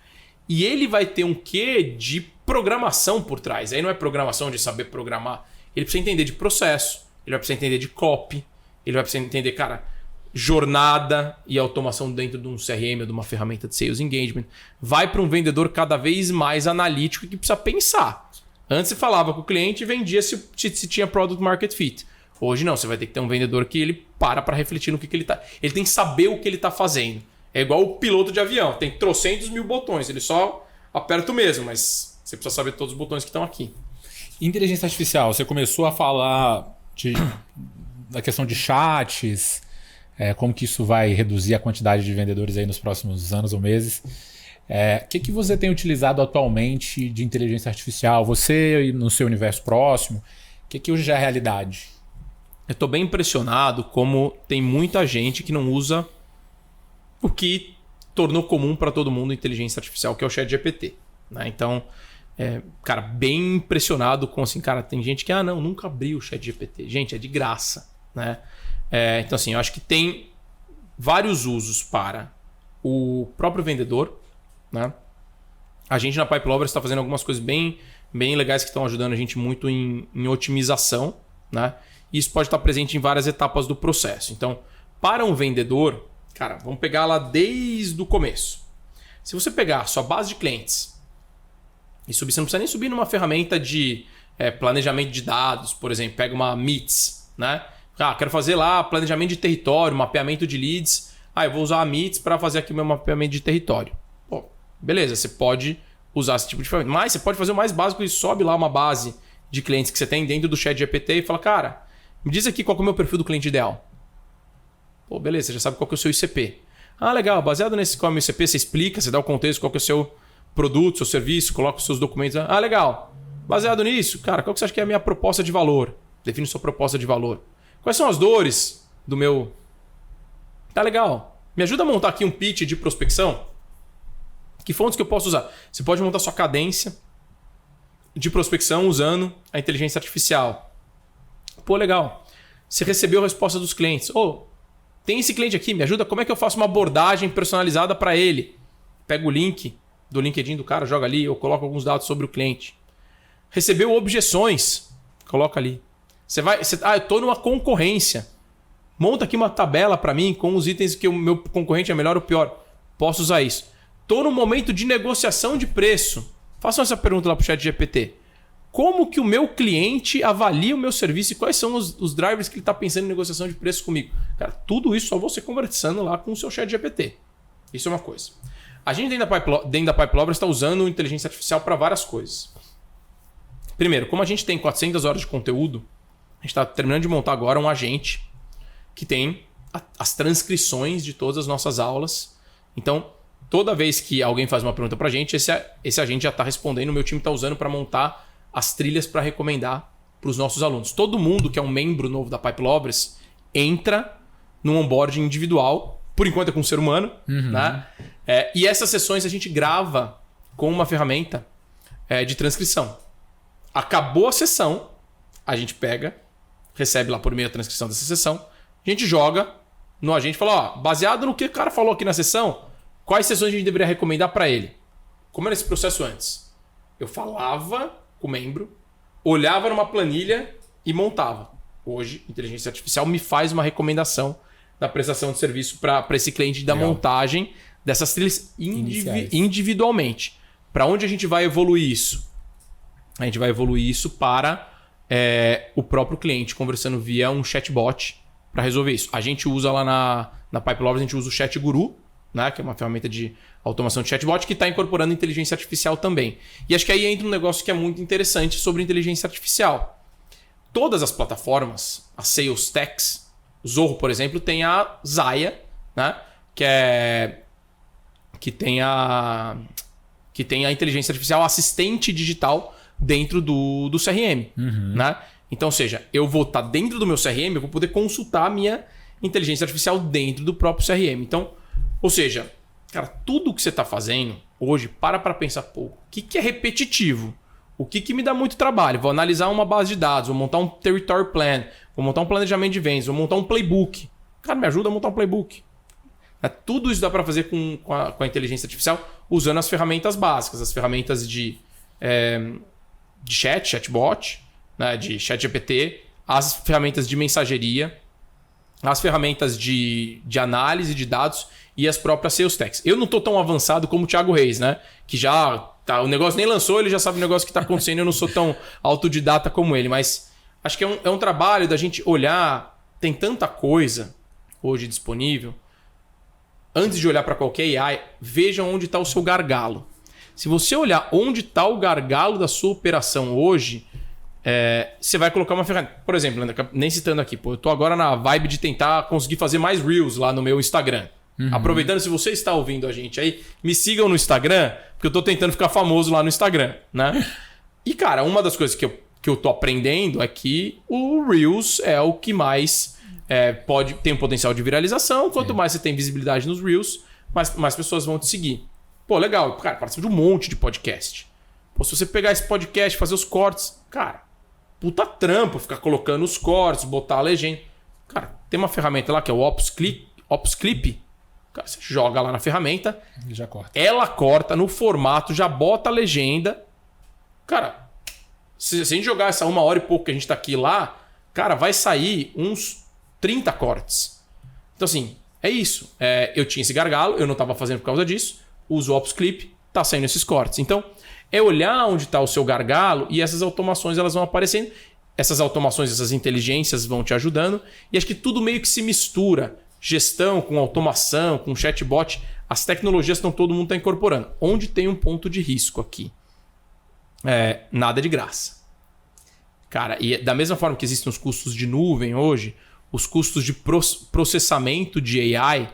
Speaker 1: E ele vai ter um quê de programação por trás. Aí não é programação de saber programar. Ele precisa entender de processo, ele vai precisar entender de copy, ele vai precisar entender, cara, jornada e automação dentro de um CRM ou de uma ferramenta de Sales Engagement. Vai para um vendedor cada vez mais analítico que precisa pensar. Antes você falava com o cliente e vendia se tinha Product Market Fit. Hoje não, você vai ter que ter um vendedor que ele para refletir no que ele está... Ele tem que saber o que ele está fazendo. É igual o piloto de avião. Tem trocentos mil botões. Ele só aperta o mesmo, mas você precisa saber todos os botões que estão aqui.
Speaker 2: Inteligência artificial, você começou a falar da questão de chats, como que isso vai reduzir a quantidade de vendedores aí nos próximos anos ou meses. O que você tem utilizado atualmente de inteligência artificial? Você no seu universo próximo, o que hoje já é realidade?
Speaker 1: Eu estou bem impressionado como tem muita gente que não usa o que tornou comum para todo mundo a inteligência artificial, que é o ChatGPT. Né? Então, cara, bem impressionado com assim, cara, tem gente que, nunca abriu o ChatGPT. Gente, é de graça. Né? Então, assim, eu acho que tem vários usos para o próprio vendedor. Né? A gente na Pipe Lovers está fazendo algumas coisas bem legais que estão ajudando a gente muito em otimização. Né? E isso pode estar presente em várias etapas do processo. Então, para um vendedor, cara, vamos pegar lá desde o começo. Se você pegar a sua base de clientes e subir, você não precisa nem subir numa ferramenta de planejamento de dados, por exemplo, pega uma Meets, né? Quero fazer lá planejamento de território, mapeamento de leads. Eu vou usar a Meets para fazer aqui o meu mapeamento de território. Pô, beleza, você pode usar esse tipo de ferramenta. Mas você pode fazer o mais básico e sobe lá uma base de clientes que você tem dentro do ChatGPT e fala, cara, me diz aqui qual é o meu perfil do cliente ideal. Pô, beleza, você já sabe qual que é o seu ICP. Legal, baseado nesse qual é o meu ICP, você explica, você dá o contexto, qual que é o seu produto, seu serviço, coloca os seus documentos. Legal. Baseado nisso, cara, qual que você acha que é a minha proposta de valor? Define sua proposta de valor. Quais são as dores do meu... Tá legal. Me ajuda a montar aqui um pitch de prospecção? Que fontes que eu posso usar? Você pode montar sua cadência de prospecção usando a inteligência artificial. Pô, legal. Você recebeu a resposta dos clientes. Tem esse cliente aqui, me ajuda? Como é que eu faço uma abordagem personalizada para ele? Pega o link do LinkedIn do cara, joga ali, eu coloco alguns dados sobre o cliente. Recebeu objeções, coloca ali. Eu estou numa concorrência. Monta aqui uma tabela para mim com os itens que o meu concorrente é melhor ou pior. Posso usar isso. Estou no momento de negociação de preço. Façam essa pergunta lá para o ChatGPT. Como que o meu cliente avalia o meu serviço e quais são os drivers que ele está pensando em negociação de preço comigo? Cara, tudo isso só você conversando lá com o seu ChatGPT. Isso é uma coisa. A gente dentro da Pipe Lovers está usando inteligência artificial para várias coisas. Primeiro, como a gente tem 400 horas de conteúdo, a gente está terminando de montar agora um agente que tem as transcrições de todas as nossas aulas. Então, toda vez que alguém faz uma pergunta para a gente, esse agente já está respondendo, o meu time está usando para montar as trilhas para recomendar para os nossos alunos. Todo mundo que é um membro novo da Pipe Lovers entra num onboarding individual, por enquanto é com um ser humano, né? E essas sessões a gente grava com uma ferramenta de transcrição. Acabou a sessão, a gente pega, recebe lá por meio a transcrição dessa sessão, a gente joga no agente e fala, baseado no que o cara falou aqui na sessão, quais sessões a gente deveria recomendar para ele? Como era esse processo antes? Eu falava com o membro, olhava numa planilha e montava. Hoje, a inteligência artificial me faz uma recomendação da prestação de serviço para esse cliente da montagem dessas trilhas individualmente. Para onde a gente vai evoluir isso? A gente vai evoluir isso para o próprio cliente, conversando via um chatbot para resolver isso. A gente usa lá na Pipe Lovers, a gente usa o Chat Guru, né, que é uma ferramenta de automação de chatbot que está incorporando inteligência artificial também. E acho que aí entra um negócio que é muito interessante sobre inteligência artificial. Todas as plataformas, a Sales Techs, o Zorro, por exemplo, tem a Zaya, né, que tem a inteligência artificial assistente digital dentro do CRM. Né? Então, ou seja, eu vou estar dentro do meu CRM, eu vou poder consultar a minha inteligência artificial dentro do próprio CRM. Então, ou seja, cara, tudo que você está fazendo hoje, para pensar, o que é repetitivo? O que me dá muito trabalho? Vou analisar uma base de dados, vou montar um territory plan, vou montar um planejamento de vendas, vou montar um playbook. Cara, me ajuda a montar um playbook. Tudo isso dá para fazer com a inteligência artificial usando as ferramentas básicas, as ferramentas de chatbot, né, de ChatGPT, as ferramentas de mensageria as ferramentas de análise de dados e as próprias sales techs. Eu não estou tão avançado como o Thiago Reis, né? Que já tá, o negócio nem lançou, ele já sabe o negócio que está acontecendo. Eu não sou tão autodidata como ele, mas acho que é um trabalho da gente olhar. Tem tanta coisa hoje disponível. Antes de olhar para qualquer AI, veja onde está o seu gargalo. Se você olhar onde está o gargalo da sua operação hoje, você vai colocar uma ferramenta. Por exemplo, nem citando aqui, eu estou agora na vibe de tentar conseguir fazer mais Reels lá no meu Instagram. Aproveitando, se você está ouvindo a gente aí, me sigam no Instagram, porque eu estou tentando ficar famoso lá no Instagram, né? E, cara, uma das coisas que eu tô aprendendo é que o Reels é o que mais tem um potencial de viralização. Quanto mais você tem visibilidade nos Reels, mais pessoas vão te seguir. Pô, legal. Cara, participa de um monte de podcast. Pô, se você pegar esse podcast, fazer os cortes, cara, puta trampo ficar colocando os cortes, botar a legenda. Cara, tem uma ferramenta lá que é o Opus Clip. Cara, você joga lá na ferramenta,
Speaker 2: já corta.
Speaker 1: Ela corta no formato, já bota a legenda. Cara, se a gente jogar essa 1 hora e pouco que a gente tá aqui lá, cara, vai sair uns 30 cortes. Então, assim, é isso. Eu tinha esse gargalo, eu não tava fazendo por causa disso. Uso o Opus Clip, tá saindo esses cortes. Então, é olhar onde tá o seu gargalo e essas automações elas vão aparecendo. Essas automações, essas inteligências vão te ajudando. E acho que tudo meio que se mistura. Gestão com automação, com chatbot. As tecnologias todo mundo está incorporando. Onde tem um ponto de risco aqui? Nada de graça. Cara, e da mesma forma que existem os custos de nuvem hoje, os custos de processamento de AI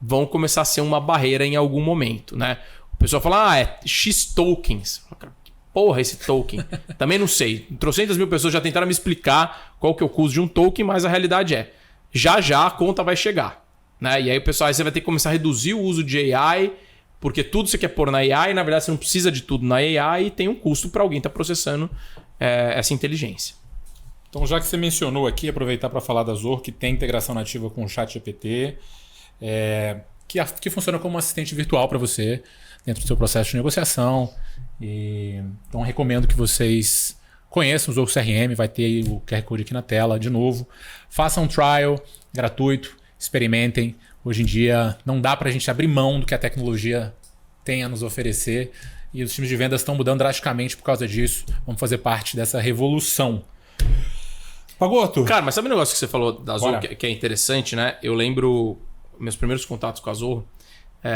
Speaker 1: vão começar a ser uma barreira em algum momento, né? O pessoal fala, é X tokens. Porra, esse token. Também não sei. 300 mil pessoas já tentaram me explicar qual que é o custo de um token, mas a realidade já a conta vai chegar. Né? E aí você vai ter que começar a reduzir o uso de AI, porque tudo você quer pôr na AI, e na verdade você não precisa de tudo na AI e tem um custo para alguém estar processando essa inteligência.
Speaker 2: Então, já que você mencionou aqui, aproveitar para falar da Zoho, que tem integração nativa com o ChatGPT, que funciona como um assistente virtual para você dentro do seu processo de negociação. Então, recomendo que vocês conheçam o Zoho CRM, vai ter o QR Code aqui na tela de novo. Façam um trial gratuito, experimentem. Hoje em dia não dá para a gente abrir mão do que a tecnologia tem a nos oferecer e os times de vendas estão mudando drasticamente por causa disso. Vamos fazer parte dessa revolução. Pagoto?
Speaker 1: Cara, mas sabe um negócio que você falou da Zoho que é interessante, né? Eu lembro meus primeiros contatos com a Zoho.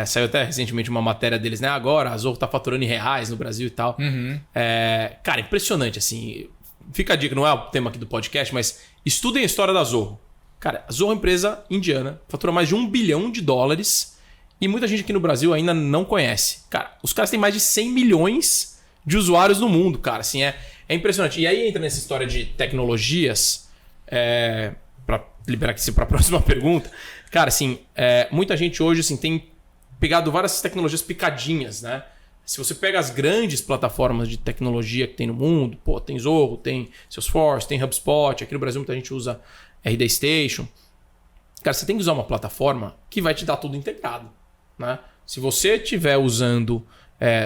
Speaker 1: Saiu até recentemente uma matéria deles, né? Agora a Zoho tá faturando em reais no Brasil e tal. Cara, impressionante, assim. Fica a dica, não é o tema aqui do podcast, mas estudem a história da Zoho. Cara, a Zoho é uma empresa indiana, fatura mais de $1 bilhão e muita gente aqui no Brasil ainda não conhece. Cara, os caras têm mais de 100 milhões de usuários no mundo, cara. Assim, é impressionante. E aí entra nessa história de tecnologias, para liberar aqui para a próxima pergunta. Cara, assim, muita gente hoje assim, tem pegado várias tecnologias picadinhas, né? Se você pega as grandes plataformas de tecnologia que tem no mundo, tem Zoho, tem Salesforce, tem HubSpot, aqui no Brasil muita gente usa RD Station. Cara, você tem que usar uma plataforma que vai te dar tudo integrado, né? Se você estiver usando...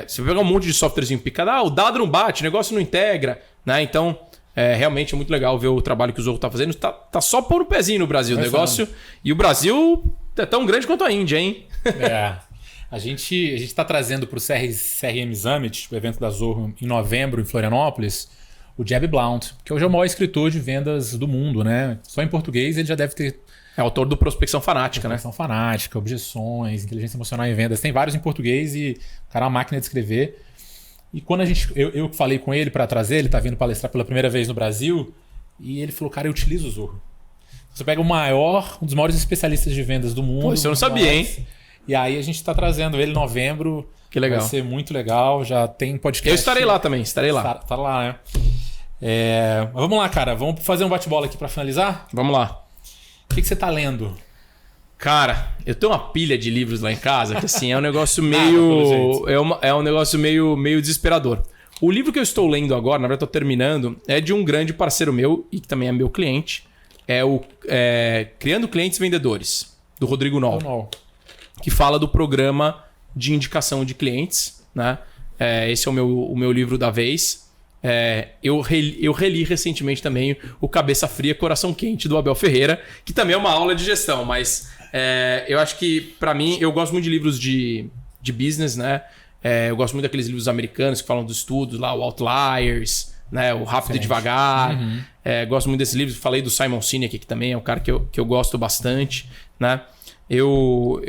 Speaker 1: você vai pegar um monte de softwarezinho picado, o dado não bate, o negócio não integra, né? Então, realmente é muito legal ver o trabalho que o Zoho está fazendo. Tá só pôr o pezinho no Brasil, o negócio. E o Brasil é tão grande quanto a Índia, hein?
Speaker 2: A gente está trazendo para o CRM Summit, o evento da Zoho, em novembro, em Florianópolis, o Jeb Blount, que hoje é o maior escritor de vendas do mundo, né? Só em português ele já deve ter...
Speaker 1: É autor do Prospecção Fanática, né?
Speaker 2: Prospecção Fanática, Objeções, Inteligência Emocional em Vendas. Tem vários em português e o cara é uma máquina de escrever. E quando eu falei com ele para trazer, ele está vindo palestrar pela primeira vez no Brasil, e ele falou, cara, eu utilizo o Zoho. Você pega um dos maiores especialistas de vendas do mundo.
Speaker 1: Pô, isso eu não sabia, hein?
Speaker 2: E aí a gente está trazendo ele em novembro.
Speaker 1: Que legal.
Speaker 2: Vai ser muito legal. Já tem podcast.
Speaker 1: Eu estarei lá também, estarei lá.
Speaker 2: Tá lá, né? Mas vamos lá, cara. Vamos fazer um bate-bola aqui para finalizar?
Speaker 1: Vamos lá.
Speaker 2: O que você tá lendo?
Speaker 1: Cara, eu tenho uma pilha de livros lá em casa que assim é um negócio meio... é um negócio meio desesperador. O livro que eu estou lendo agora, na verdade estou terminando, é de um grande parceiro meu e que também é meu cliente. É o Criando Clientes Vendedores, do Rodrigo Noll. Que fala do programa de indicação de clientes, né? Esse é o meu livro da vez. eu reli recentemente também o Cabeça Fria, Coração Quente, do Abel Ferreira, que também é uma aula de gestão, mas eu acho que, para mim, eu gosto muito de livros de business, né? Eu gosto muito daqueles livros americanos que falam dos estudos lá, o Outliers, né? O Rápido e Devagar. Gosto muito desses livros. Falei do Simon Sinek, que também é um cara que eu gosto bastante, né? Eu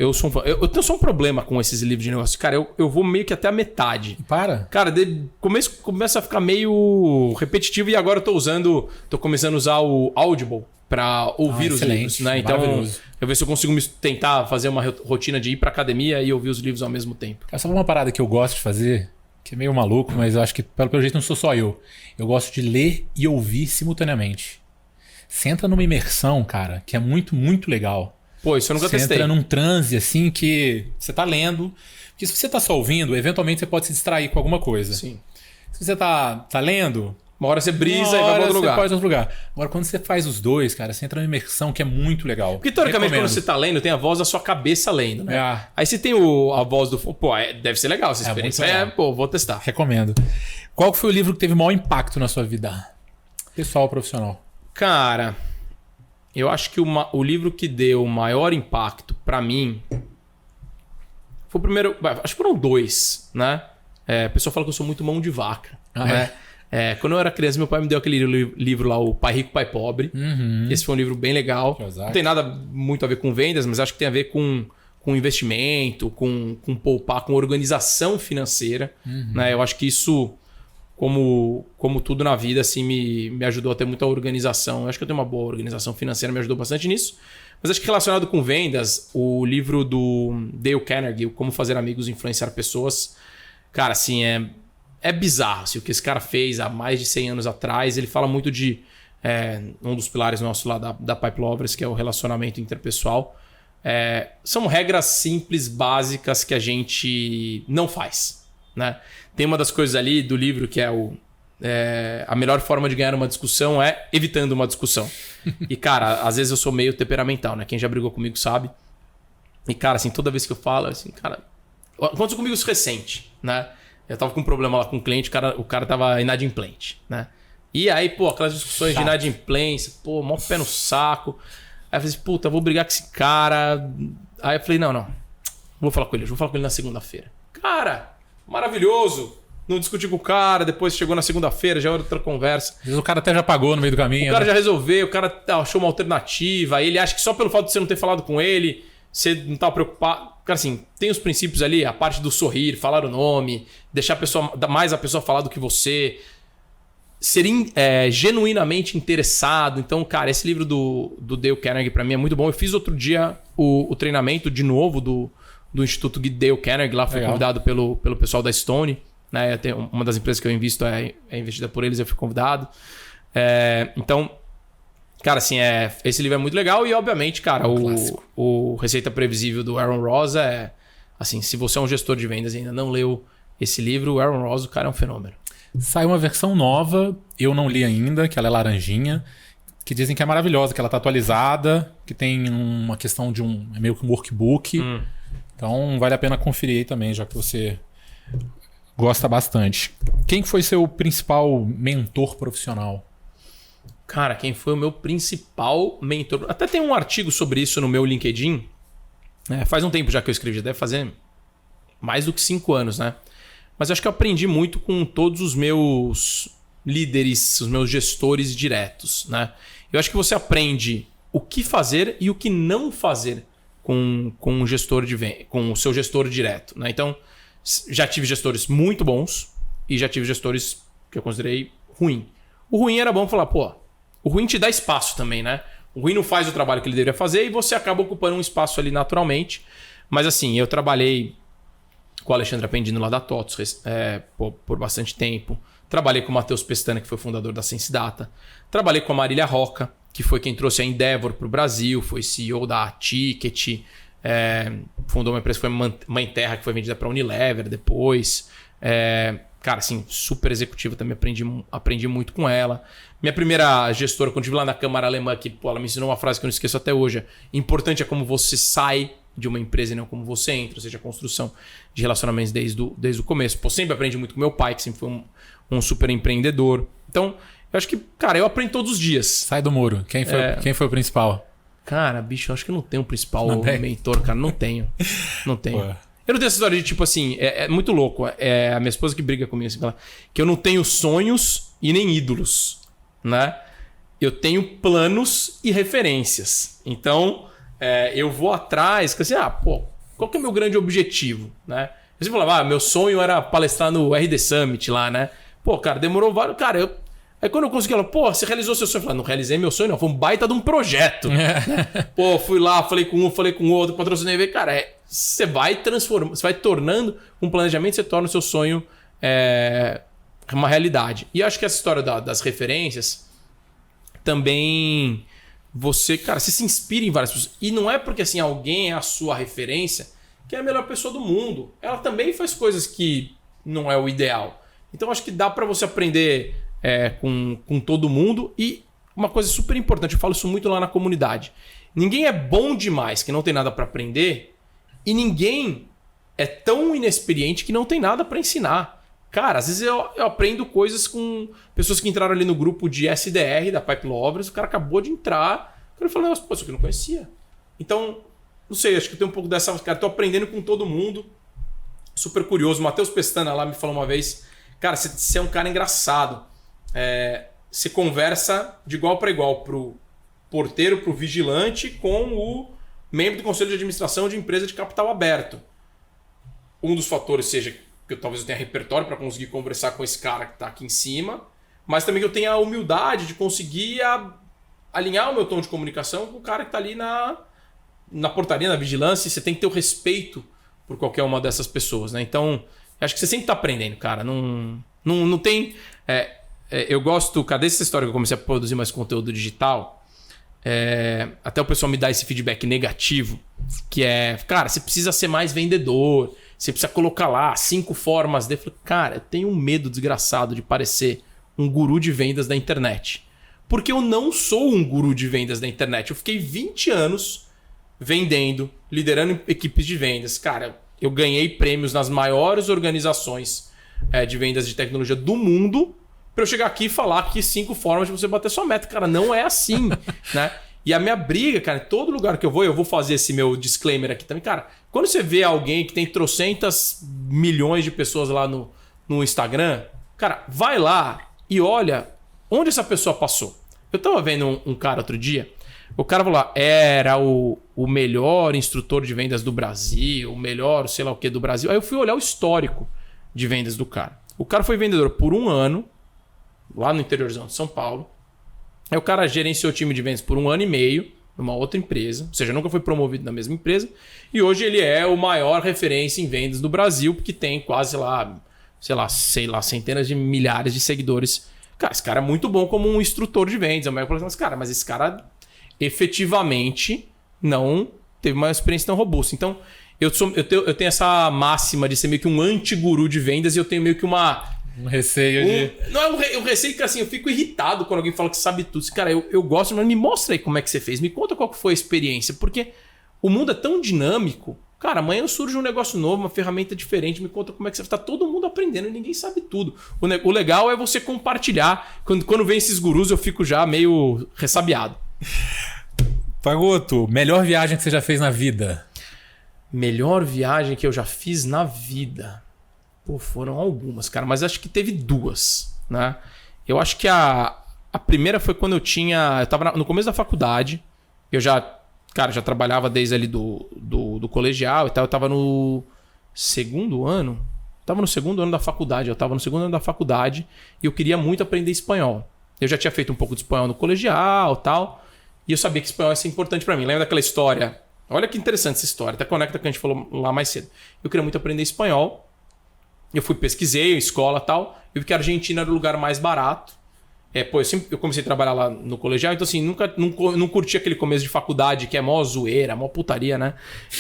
Speaker 1: tenho só um problema com esses livros de negócio. Cara, eu vou meio que até a metade.
Speaker 2: Para?
Speaker 1: Cara, começa a ficar meio repetitivo e agora tô começando a usar o Audible para ouvir os livros, né? Então, eu ver se eu consigo tentar fazer uma rotina de ir pra academia e ouvir os livros ao mesmo tempo.
Speaker 2: Cara, sabe uma parada que eu gosto de fazer, que é meio maluco, mas eu acho que pelo jeito não sou só eu. Eu gosto de ler e ouvir simultaneamente. Você entra numa imersão, cara, que é muito, muito legal.
Speaker 1: Pô, isso eu nunca testei.
Speaker 2: Você entra num transe, assim, que você tá lendo. Porque se você tá só ouvindo, eventualmente você pode se distrair com alguma coisa.
Speaker 1: Sim.
Speaker 2: Se você tá lendo...
Speaker 1: Uma hora você brisa e vai para outro lugar.
Speaker 2: Você pode ir outro lugar. Agora, quando você faz os dois, cara, você entra numa imersão que é muito legal.
Speaker 1: Porque, teoricamente, quando você tá lendo, tem a voz da sua cabeça lendo, né? Aí você tem a voz do... Pô, deve ser legal essa experiência. Pô, vou testar.
Speaker 2: Recomendo. Qual foi o livro que teve o maior impacto na sua vida? Pessoal ou profissional?
Speaker 1: Cara... Eu acho que o livro que deu o maior impacto pra mim foi o primeiro... Acho que foram 2, né? A pessoa fala que eu sou muito mão de vaca. Né? Quando eu era criança, meu pai me deu aquele livro lá, o Pai Rico, Pai Pobre. Esse foi um livro bem legal. Exato. Não tem nada muito a ver com vendas, mas acho que tem a ver com investimento, com poupar, com organização financeira. Né? Eu acho que isso... Como tudo na vida, assim, me ajudou a ter muita organização. Eu acho que eu tenho uma boa organização financeira, me ajudou bastante nisso. Mas acho que relacionado com vendas, o livro do Dale Carnegie, Como Fazer Amigos e Influenciar Pessoas, cara, assim, é bizarro. Assim, o que esse cara fez há mais de 100 anos atrás. Ele fala muito de um dos pilares nossos lá da Pipe Lovers, que é o relacionamento interpessoal. São regras simples, básicas, que a gente não faz, né? Tem uma das coisas ali do livro que a melhor forma de ganhar uma discussão é evitando uma discussão. E, cara, às vezes eu sou meio temperamental, né? Quem já brigou comigo sabe. E, cara, assim, toda vez que eu falo, assim, cara... Aconteceu comigo isso recente, né? Eu tava com um problema lá com o cliente, o cara tava inadimplente, né? E aí, pô, aquelas discussões de inadimplência, pô, mó pé no saco. Aí eu falei assim, puta, vou brigar com esse cara. Aí eu falei, não. Vou falar com ele na segunda-feira. Cara... Maravilhoso. Não discuti com o cara, depois chegou na segunda-feira, já era outra conversa.
Speaker 2: Às vezes o cara até já pagou no meio do caminho.
Speaker 1: O cara já resolveu, o cara achou uma alternativa. Aí ele acha que só pelo fato de você não ter falado com ele, você não estava preocupado. Cara, assim, tem os princípios ali, a parte do sorrir, falar o nome, deixar mais a pessoa falar do que você. Ser genuinamente interessado. Então, cara, esse livro do Dale Carnegie pra mim é muito bom. Eu fiz outro dia o treinamento de novo do Instituto Dale Carnegie, lá fui convidado pelo pessoal da Stone, né? Uma das empresas que eu invisto é investida por eles, eu fui convidado. Então, cara, assim, esse livro é muito legal e, obviamente, cara, o Receita Previsível do Aaron Ross assim, se você é um gestor de vendas e ainda não leu esse livro, o Aaron Ross, o cara é um fenômeno.
Speaker 2: Saiu uma versão nova, eu não li ainda, que ela é laranjinha, que dizem que é maravilhosa, que ela tá atualizada, que tem uma questão de é meio que um workbook. Então vale a pena conferir aí também, já que você gosta bastante. Quem foi seu principal mentor profissional?
Speaker 1: Cara, quem foi o meu principal mentor? Até tem um artigo sobre isso no meu LinkedIn. Faz um tempo já que eu escrevi, já deve fazer mais do que 5 anos, né? Mas acho que eu aprendi muito com todos os meus líderes, os meus gestores diretos, né? Eu acho que você aprende o que fazer e o que não fazer com um gestor com o seu gestor direto, né? Então, já tive gestores muito bons e já tive gestores que eu considerei ruim. O ruim era bom falar, pô, o ruim te dá espaço também, né? O ruim não faz o trabalho que ele deveria fazer e você acaba ocupando um espaço ali naturalmente. Mas assim, eu trabalhei com o Alexandre Apendino lá da TOTOS por bastante tempo. Trabalhei com o Matheus Pestana, que foi fundador da SenseData. Trabalhei com a Marília Roca, que foi quem trouxe a Endeavor para o Brasil, foi CEO da Ticket, fundou uma empresa que foi Mãe Terra, que foi vendida para a Unilever depois. Cara, assim, super executiva, também aprendi muito com ela. Minha primeira gestora, quando estive lá na Câmara Alemã, ela me ensinou uma frase que eu não esqueço até hoje. Importante é como você sai de uma empresa e não como você entra, ou seja, a construção de relacionamentos desde o começo. Sempre aprendi muito com meu pai, que sempre foi um um super empreendedor. Então, eu acho que, cara, eu aprendo todos os dias.
Speaker 2: Sai do muro. Quem foi o principal?
Speaker 1: Cara, bicho, eu acho que eu não tenho um principal mentor, cara. Não tenho. Não tenho.
Speaker 2: Pô.
Speaker 1: Eu não tenho essa história de, tipo assim, é muito louco. É a minha esposa que briga comigo, assim, fala que eu não tenho sonhos e nem ídolos, né? Eu tenho planos e referências. Então, eu vou atrás, assim, qual que é o meu grande objetivo, né? Você falava, meu sonho era palestrar no RD Summit lá, né? Pô, cara, demorou vários... Cara, aí quando eu consegui, ela, pô, você realizou seu sonho? Eu falei, não realizei meu sonho, não. Foi um baita de um projeto. Pô, fui lá, falei com um, falei com o outro, patrocinei. Cara, você vai transformando, você vai tornando um planejamento, você torna o seu sonho uma realidade. E acho que essa história das referências também você, cara, você se inspira em várias pessoas. E não é porque assim, alguém é a sua referência que é a melhor pessoa do mundo. Ela também faz coisas que não é o ideal. Então acho que dá para você aprender com todo mundo. E uma coisa super importante, eu falo isso muito lá na comunidade. Ninguém é bom demais que não tem nada para aprender e ninguém é tão inexperiente que não tem nada para ensinar. Cara, às vezes eu aprendo coisas com pessoas que entraram ali no grupo de SDR da Pipe Lovers, o cara acabou de entrar, o cara falou, pô, isso aqui eu não conhecia. Então, não sei, acho que tem um pouco dessa... Cara, tô aprendendo com todo mundo, super curioso. O Matheus Pestana lá me falou uma vez, cara, você é um cara engraçado. Você conversa de igual para igual pro porteiro, pro vigilante, com o membro do conselho de administração de empresa de capital aberto. Um dos fatores seja que talvez eu tenha repertório para conseguir conversar com esse cara que está aqui em cima, mas também que eu tenha a humildade de conseguir alinhar o meu tom de comunicação com o cara que está ali na portaria, na vigilância, e você tem que ter o respeito por qualquer uma dessas pessoas, né? Então, acho que você sempre está aprendendo, cara. Não tem... eu gosto, cara, dessa história que eu comecei a produzir mais conteúdo digital, até o pessoal me dá esse feedback negativo, que cara, você precisa ser mais vendedor, você precisa colocar lá 5 formas de... Eu falei, cara, eu tenho um medo desgraçado de parecer um guru de vendas da internet. Porque eu não sou um guru de vendas da internet. Eu fiquei 20 anos vendendo, liderando equipes de vendas. Cara, eu ganhei prêmios nas maiores organizações de vendas de tecnologia do mundo para eu chegar aqui e falar que 5 formas de você bater sua meta. Cara, não é assim, né? E a minha briga, cara, em todo lugar que eu vou fazer esse meu disclaimer aqui também. Cara, quando você vê alguém que tem trocentas milhões de pessoas lá no Instagram, cara, vai lá e olha onde essa pessoa passou. Eu tava vendo um cara outro dia, o cara falou lá, era o melhor instrutor de vendas do Brasil, o melhor sei lá o que do Brasil. Aí eu fui olhar o histórico de vendas do cara. O cara foi vendedor por 1 ano, lá no interiorzão de São Paulo. Aí o cara gerenciou o time de vendas por 1 ano e meio numa outra empresa, ou seja, nunca foi promovido na mesma empresa, e hoje ele é o maior referência em vendas do Brasil, porque tem quase centenas de milhares de seguidores. Cara, esse cara é muito bom como um instrutor de vendas. Mas esse cara efetivamente não teve uma experiência tão robusta. Então, eu tenho essa máxima de ser meio que um anti-guru de vendas e eu tenho meio que
Speaker 2: um receio de...
Speaker 1: Não é um receio que assim, eu fico irritado quando alguém fala que sabe tudo. Cara, eu gosto, mas me mostra aí como é que você fez. Me conta qual que foi a experiência. Porque o mundo é tão dinâmico. Cara, amanhã surge um negócio novo, uma ferramenta diferente. Me conta como é que você está. Todo mundo aprendendo e ninguém sabe tudo. O legal é você compartilhar. Quando vem esses gurus, eu fico já meio ressabiado.
Speaker 2: Fagoto, melhor viagem que você já fez na vida?
Speaker 1: Melhor viagem que eu já fiz na vida... Pô, foram algumas, cara, mas acho que teve 2, né? Eu acho que a primeira foi quando eu tava no começo da faculdade, eu já trabalhava desde ali do colegial e tal, eu tava no segundo ano, da faculdade, e eu queria muito aprender espanhol. Eu já tinha feito um pouco de espanhol no colegial e tal, e eu sabia que espanhol ia ser importante pra mim. Lembra daquela história? Olha que interessante essa história, até conecta com o que a gente falou lá mais cedo. Eu queria muito aprender espanhol. Eu pesquisei, escola e tal. Eu vi que a Argentina era o lugar mais barato. Eu comecei a trabalhar lá no colegial, então assim, não curti aquele começo de faculdade que é mó zoeira, mó putaria, né?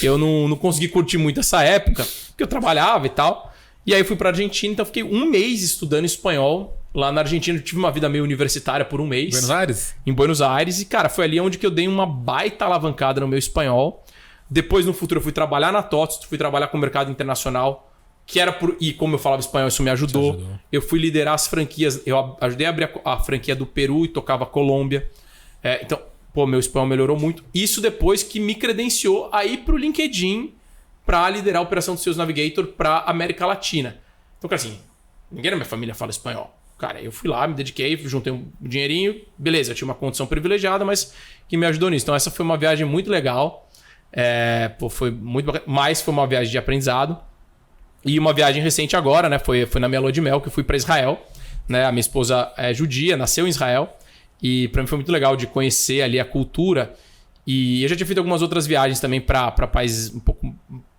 Speaker 1: Eu não consegui curtir muito essa época, porque eu trabalhava e tal. E aí eu fui pra Argentina, então eu fiquei 1 mês estudando espanhol. Lá na Argentina eu tive uma vida meio universitária por 1 mês.
Speaker 2: Buenos Aires?
Speaker 1: Em Buenos Aires. E cara, foi ali onde que eu dei uma baita alavancada no meu espanhol. Depois, no futuro, eu fui trabalhar na TOTS, fui trabalhar com o mercado internacional que era e como eu falava espanhol, isso me ajudou. Eu fui liderar as franquias, eu ajudei a abrir a franquia do Peru e tocava Colômbia. Então, meu espanhol melhorou muito. Isso depois que me credenciou a ir pro LinkedIn para liderar a operação do Sales Navigator para América Latina. Então, cara, assim, ninguém na minha família fala espanhol. Cara, eu fui lá, me dediquei, juntei um dinheirinho, beleza, eu tinha uma condição privilegiada, mas que me ajudou nisso. Então, essa foi uma viagem muito legal. Foi muito bacana, mas foi uma viagem de aprendizado. E uma viagem recente agora, né? Foi na minha lua de mel que eu fui para Israel. Né? A minha esposa é judia, nasceu em Israel. E para mim foi muito legal de conhecer ali a cultura. E eu já tinha feito algumas outras viagens também para países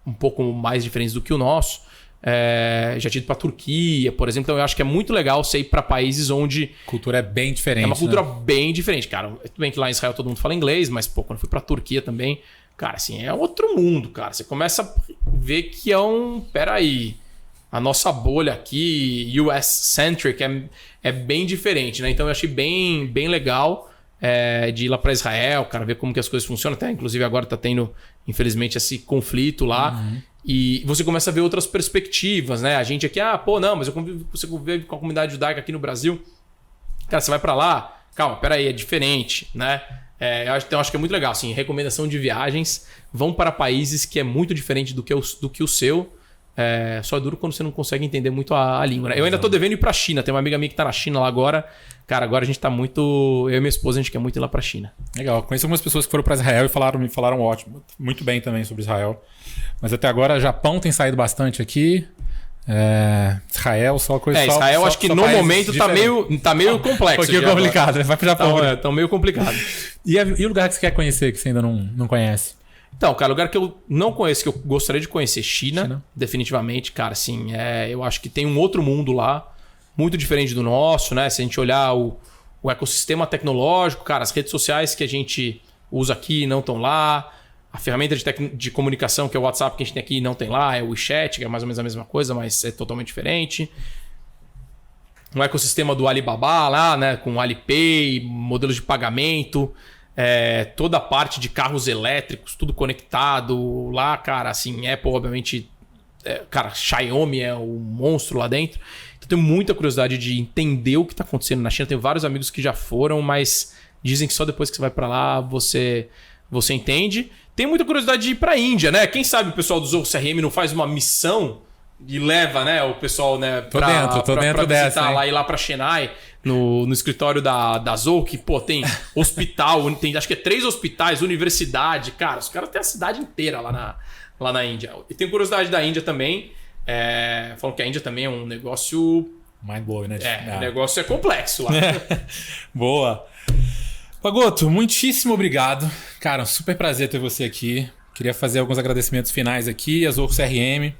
Speaker 1: um pouco mais diferentes do que o nosso. Já tinha ido para a Turquia, por exemplo. Então eu acho que é muito legal você ir para países onde...
Speaker 2: A cultura é bem diferente.
Speaker 1: É uma cultura bem diferente, cara. Tudo bem que lá em Israel todo mundo fala inglês, mas quando eu fui para a Turquia também... Cara, assim, é outro mundo, cara. Você começa a ver que peraí, a nossa bolha aqui, US-centric, é bem diferente, né? Então eu achei bem legal de ir lá para Israel, cara, ver como que as coisas funcionam. Até, inclusive, agora tá tendo, infelizmente, esse conflito lá. Uhum. E você começa a ver outras perspectivas, né? A gente aqui, não, mas você convive com a comunidade judaica aqui no Brasil. Cara, você vai para lá, calma, peraí, é diferente, né? Então acho que é muito legal, assim, recomendação de viagens, vão para países que é muito diferente do que o seu, só é duro quando você não consegue entender muito a língua, né? Eu ainda tô devendo ir para a China, tem uma amiga minha que tá na China lá agora, cara, agora a gente tá muito, eu e minha esposa, a gente quer muito ir lá para a China.
Speaker 2: Legal, conheço algumas pessoas que foram para Israel e me falaram ótimo, muito bem também sobre Israel, mas até agora Japão tem saído bastante aqui. Israel, só coisa.
Speaker 1: Israel acho que no momento tá meio complexo.
Speaker 2: Um pouquinho complicado, vai pro Japão.
Speaker 1: Tá meio complicado.
Speaker 2: E o lugar que você quer conhecer que você ainda não conhece?
Speaker 1: Então, cara, lugar que eu não conheço, que eu gostaria de conhecer, China. Definitivamente, cara, assim, eu acho que tem um outro mundo lá, muito diferente do nosso, né? Se a gente olhar o ecossistema tecnológico, cara, as redes sociais que a gente usa aqui não estão lá. A ferramenta de comunicação, que é o WhatsApp que a gente tem aqui, não tem lá. É o WeChat, que é mais ou menos a mesma coisa, mas é totalmente diferente. Um ecossistema do Alibaba lá, né? Com Alipay, modelos de pagamento. Toda a parte de carros elétricos, tudo conectado. Lá, cara, assim, Apple, obviamente... Xiaomi é o monstro lá dentro. Então, tenho muita curiosidade de entender o que está acontecendo na China. Tenho vários amigos que já foram, mas dizem que só depois que você vai para lá, você entende. Tem muita curiosidade de ir para a Índia, né? Quem sabe o pessoal do Zorro CRM não faz uma missão e leva, né, o pessoal, né,
Speaker 2: tô dentro dessa,
Speaker 1: lá, ir lá para Chennai, no escritório da Zorro, que, tem hospital, tem acho que 3 hospitais, universidade. Cara, os caras têm a cidade inteira lá na Índia. E tenho curiosidade da Índia também. Falam que a Índia também é um negócio...
Speaker 2: Mind-blowing, né?
Speaker 1: O negócio é complexo lá.
Speaker 2: Boa. Pagotto, muitíssimo obrigado. Cara, um super prazer ter você aqui. Queria fazer alguns agradecimentos finais aqui, a Zorro CRM.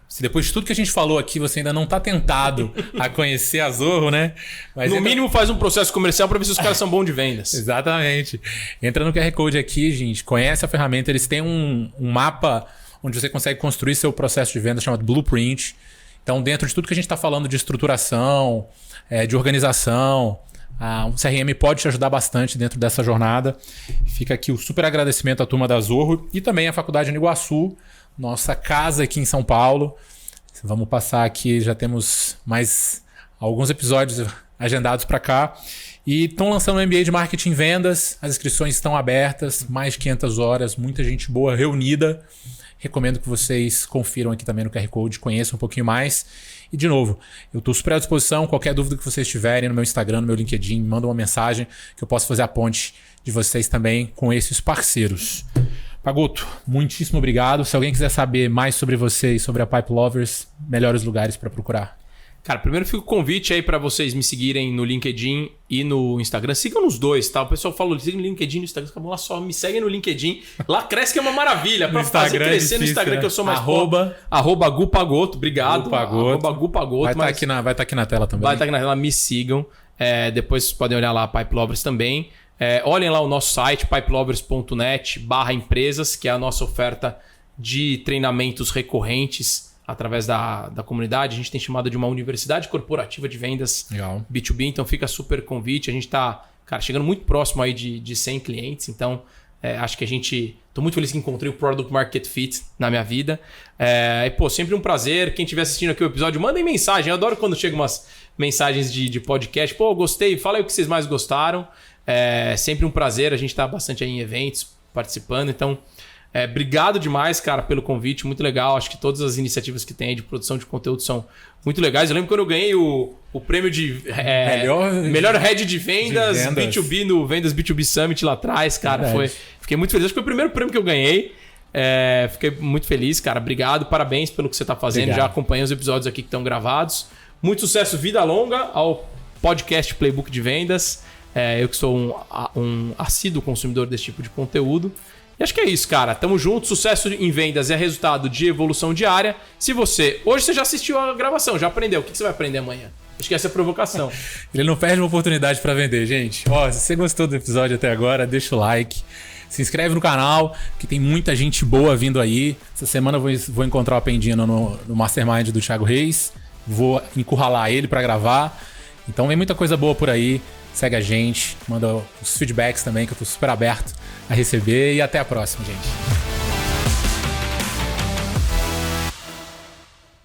Speaker 2: Se depois de tudo que a gente falou aqui, você ainda não está tentado a conhecer a Zorro, né? Mas
Speaker 1: no mínimo faz um processo comercial para ver se os caras são bons de vendas.
Speaker 2: Exatamente. Entra no QR Code aqui, gente. Conhece a ferramenta. Eles têm um mapa onde você consegue construir seu processo de venda chamado Blueprint. Então, dentro de tudo que a gente está falando de estruturação, de organização... O CRM pode te ajudar bastante dentro dessa jornada. Fica aqui o super agradecimento à turma da Zorro e também à Faculdade Uniguaçu, nossa casa aqui em São Paulo. Vamos passar aqui, já temos mais alguns episódios agendados para cá. E estão lançando o MBA de Marketing e Vendas, as inscrições estão abertas, mais de 500 horas, muita gente boa reunida. Recomendo que vocês confiram aqui também no QR Code, conheçam um pouquinho mais. E, de novo, eu estou super à disposição. Qualquer dúvida que vocês tiverem no meu Instagram, no meu LinkedIn, me manda uma mensagem que eu posso fazer a ponte de vocês também com esses parceiros. Pagotto, muitíssimo obrigado. Se alguém quiser saber mais sobre você e sobre a Pipe Lovers, melhores lugares para procurar.
Speaker 1: Cara, primeiro fica o convite aí para vocês me seguirem no LinkedIn e no Instagram. Sigam nos dois, tá? O pessoal fala, sigam no LinkedIn e no Instagram. Vamos lá só, me seguem no LinkedIn. Lá cresce que é uma maravilha. Para fazer crescer no Instagram, que eu sou mais @Gu Pagotto. Obrigado. @Gu Pagotto.
Speaker 2: Vai estar aqui na tela também.
Speaker 1: Vai estar aqui na tela, me sigam. Depois vocês podem olhar lá a Pipe Lovers também. Olhem lá o nosso site, pipelovers.net/empresas, que é a nossa oferta de treinamentos recorrentes através da comunidade. A gente tem chamado de uma universidade corporativa de vendas.
Speaker 2: Legal.
Speaker 1: B2B, então fica super convite. A gente está, cara, chegando muito próximo aí de 100 clientes, então Acho que tô muito feliz que encontrei o Product Market Fit na minha vida. E, pô, sempre um prazer. Quem estiver assistindo aqui o episódio, mandem mensagem. Eu adoro quando chegam umas mensagens de podcast. Pô, gostei. Fala aí o que vocês mais gostaram. Sempre um prazer. A gente tá bastante aí em eventos, participando. Então, obrigado demais, cara, pelo convite. Muito legal. Acho que todas as iniciativas que tem aí de produção de conteúdo são muito legais. Eu lembro quando eu ganhei o prêmio de melhor head de vendas B2B no Vendas B2B Summit lá atrás, cara. Fiquei muito feliz. Acho que foi o primeiro prêmio que eu ganhei. Fiquei muito feliz, cara. Obrigado, parabéns pelo que você tá fazendo. Obrigado. Já acompanhei os episódios aqui que estão gravados. Muito sucesso, vida longa ao podcast Playbook de Vendas. Eu que sou um assíduo consumidor desse tipo de conteúdo. E acho que é isso, cara. Tamo junto. Sucesso em vendas é resultado de evolução diária. Hoje você já assistiu a gravação, já aprendeu. O que você vai aprender amanhã? Acho que essa é a provocação.
Speaker 2: Ele não perde uma oportunidade para vender, gente. Se você gostou do episódio até agora, deixa o like. Se inscreve no canal, que tem muita gente boa vindo aí. Essa semana eu vou encontrar o Pendino no Mastermind do Thiago Reis. Vou encurralar ele para gravar. Então vem muita coisa boa por aí. Segue a gente, manda os feedbacks também, que eu tô super aberto a receber. E até a próxima, gente.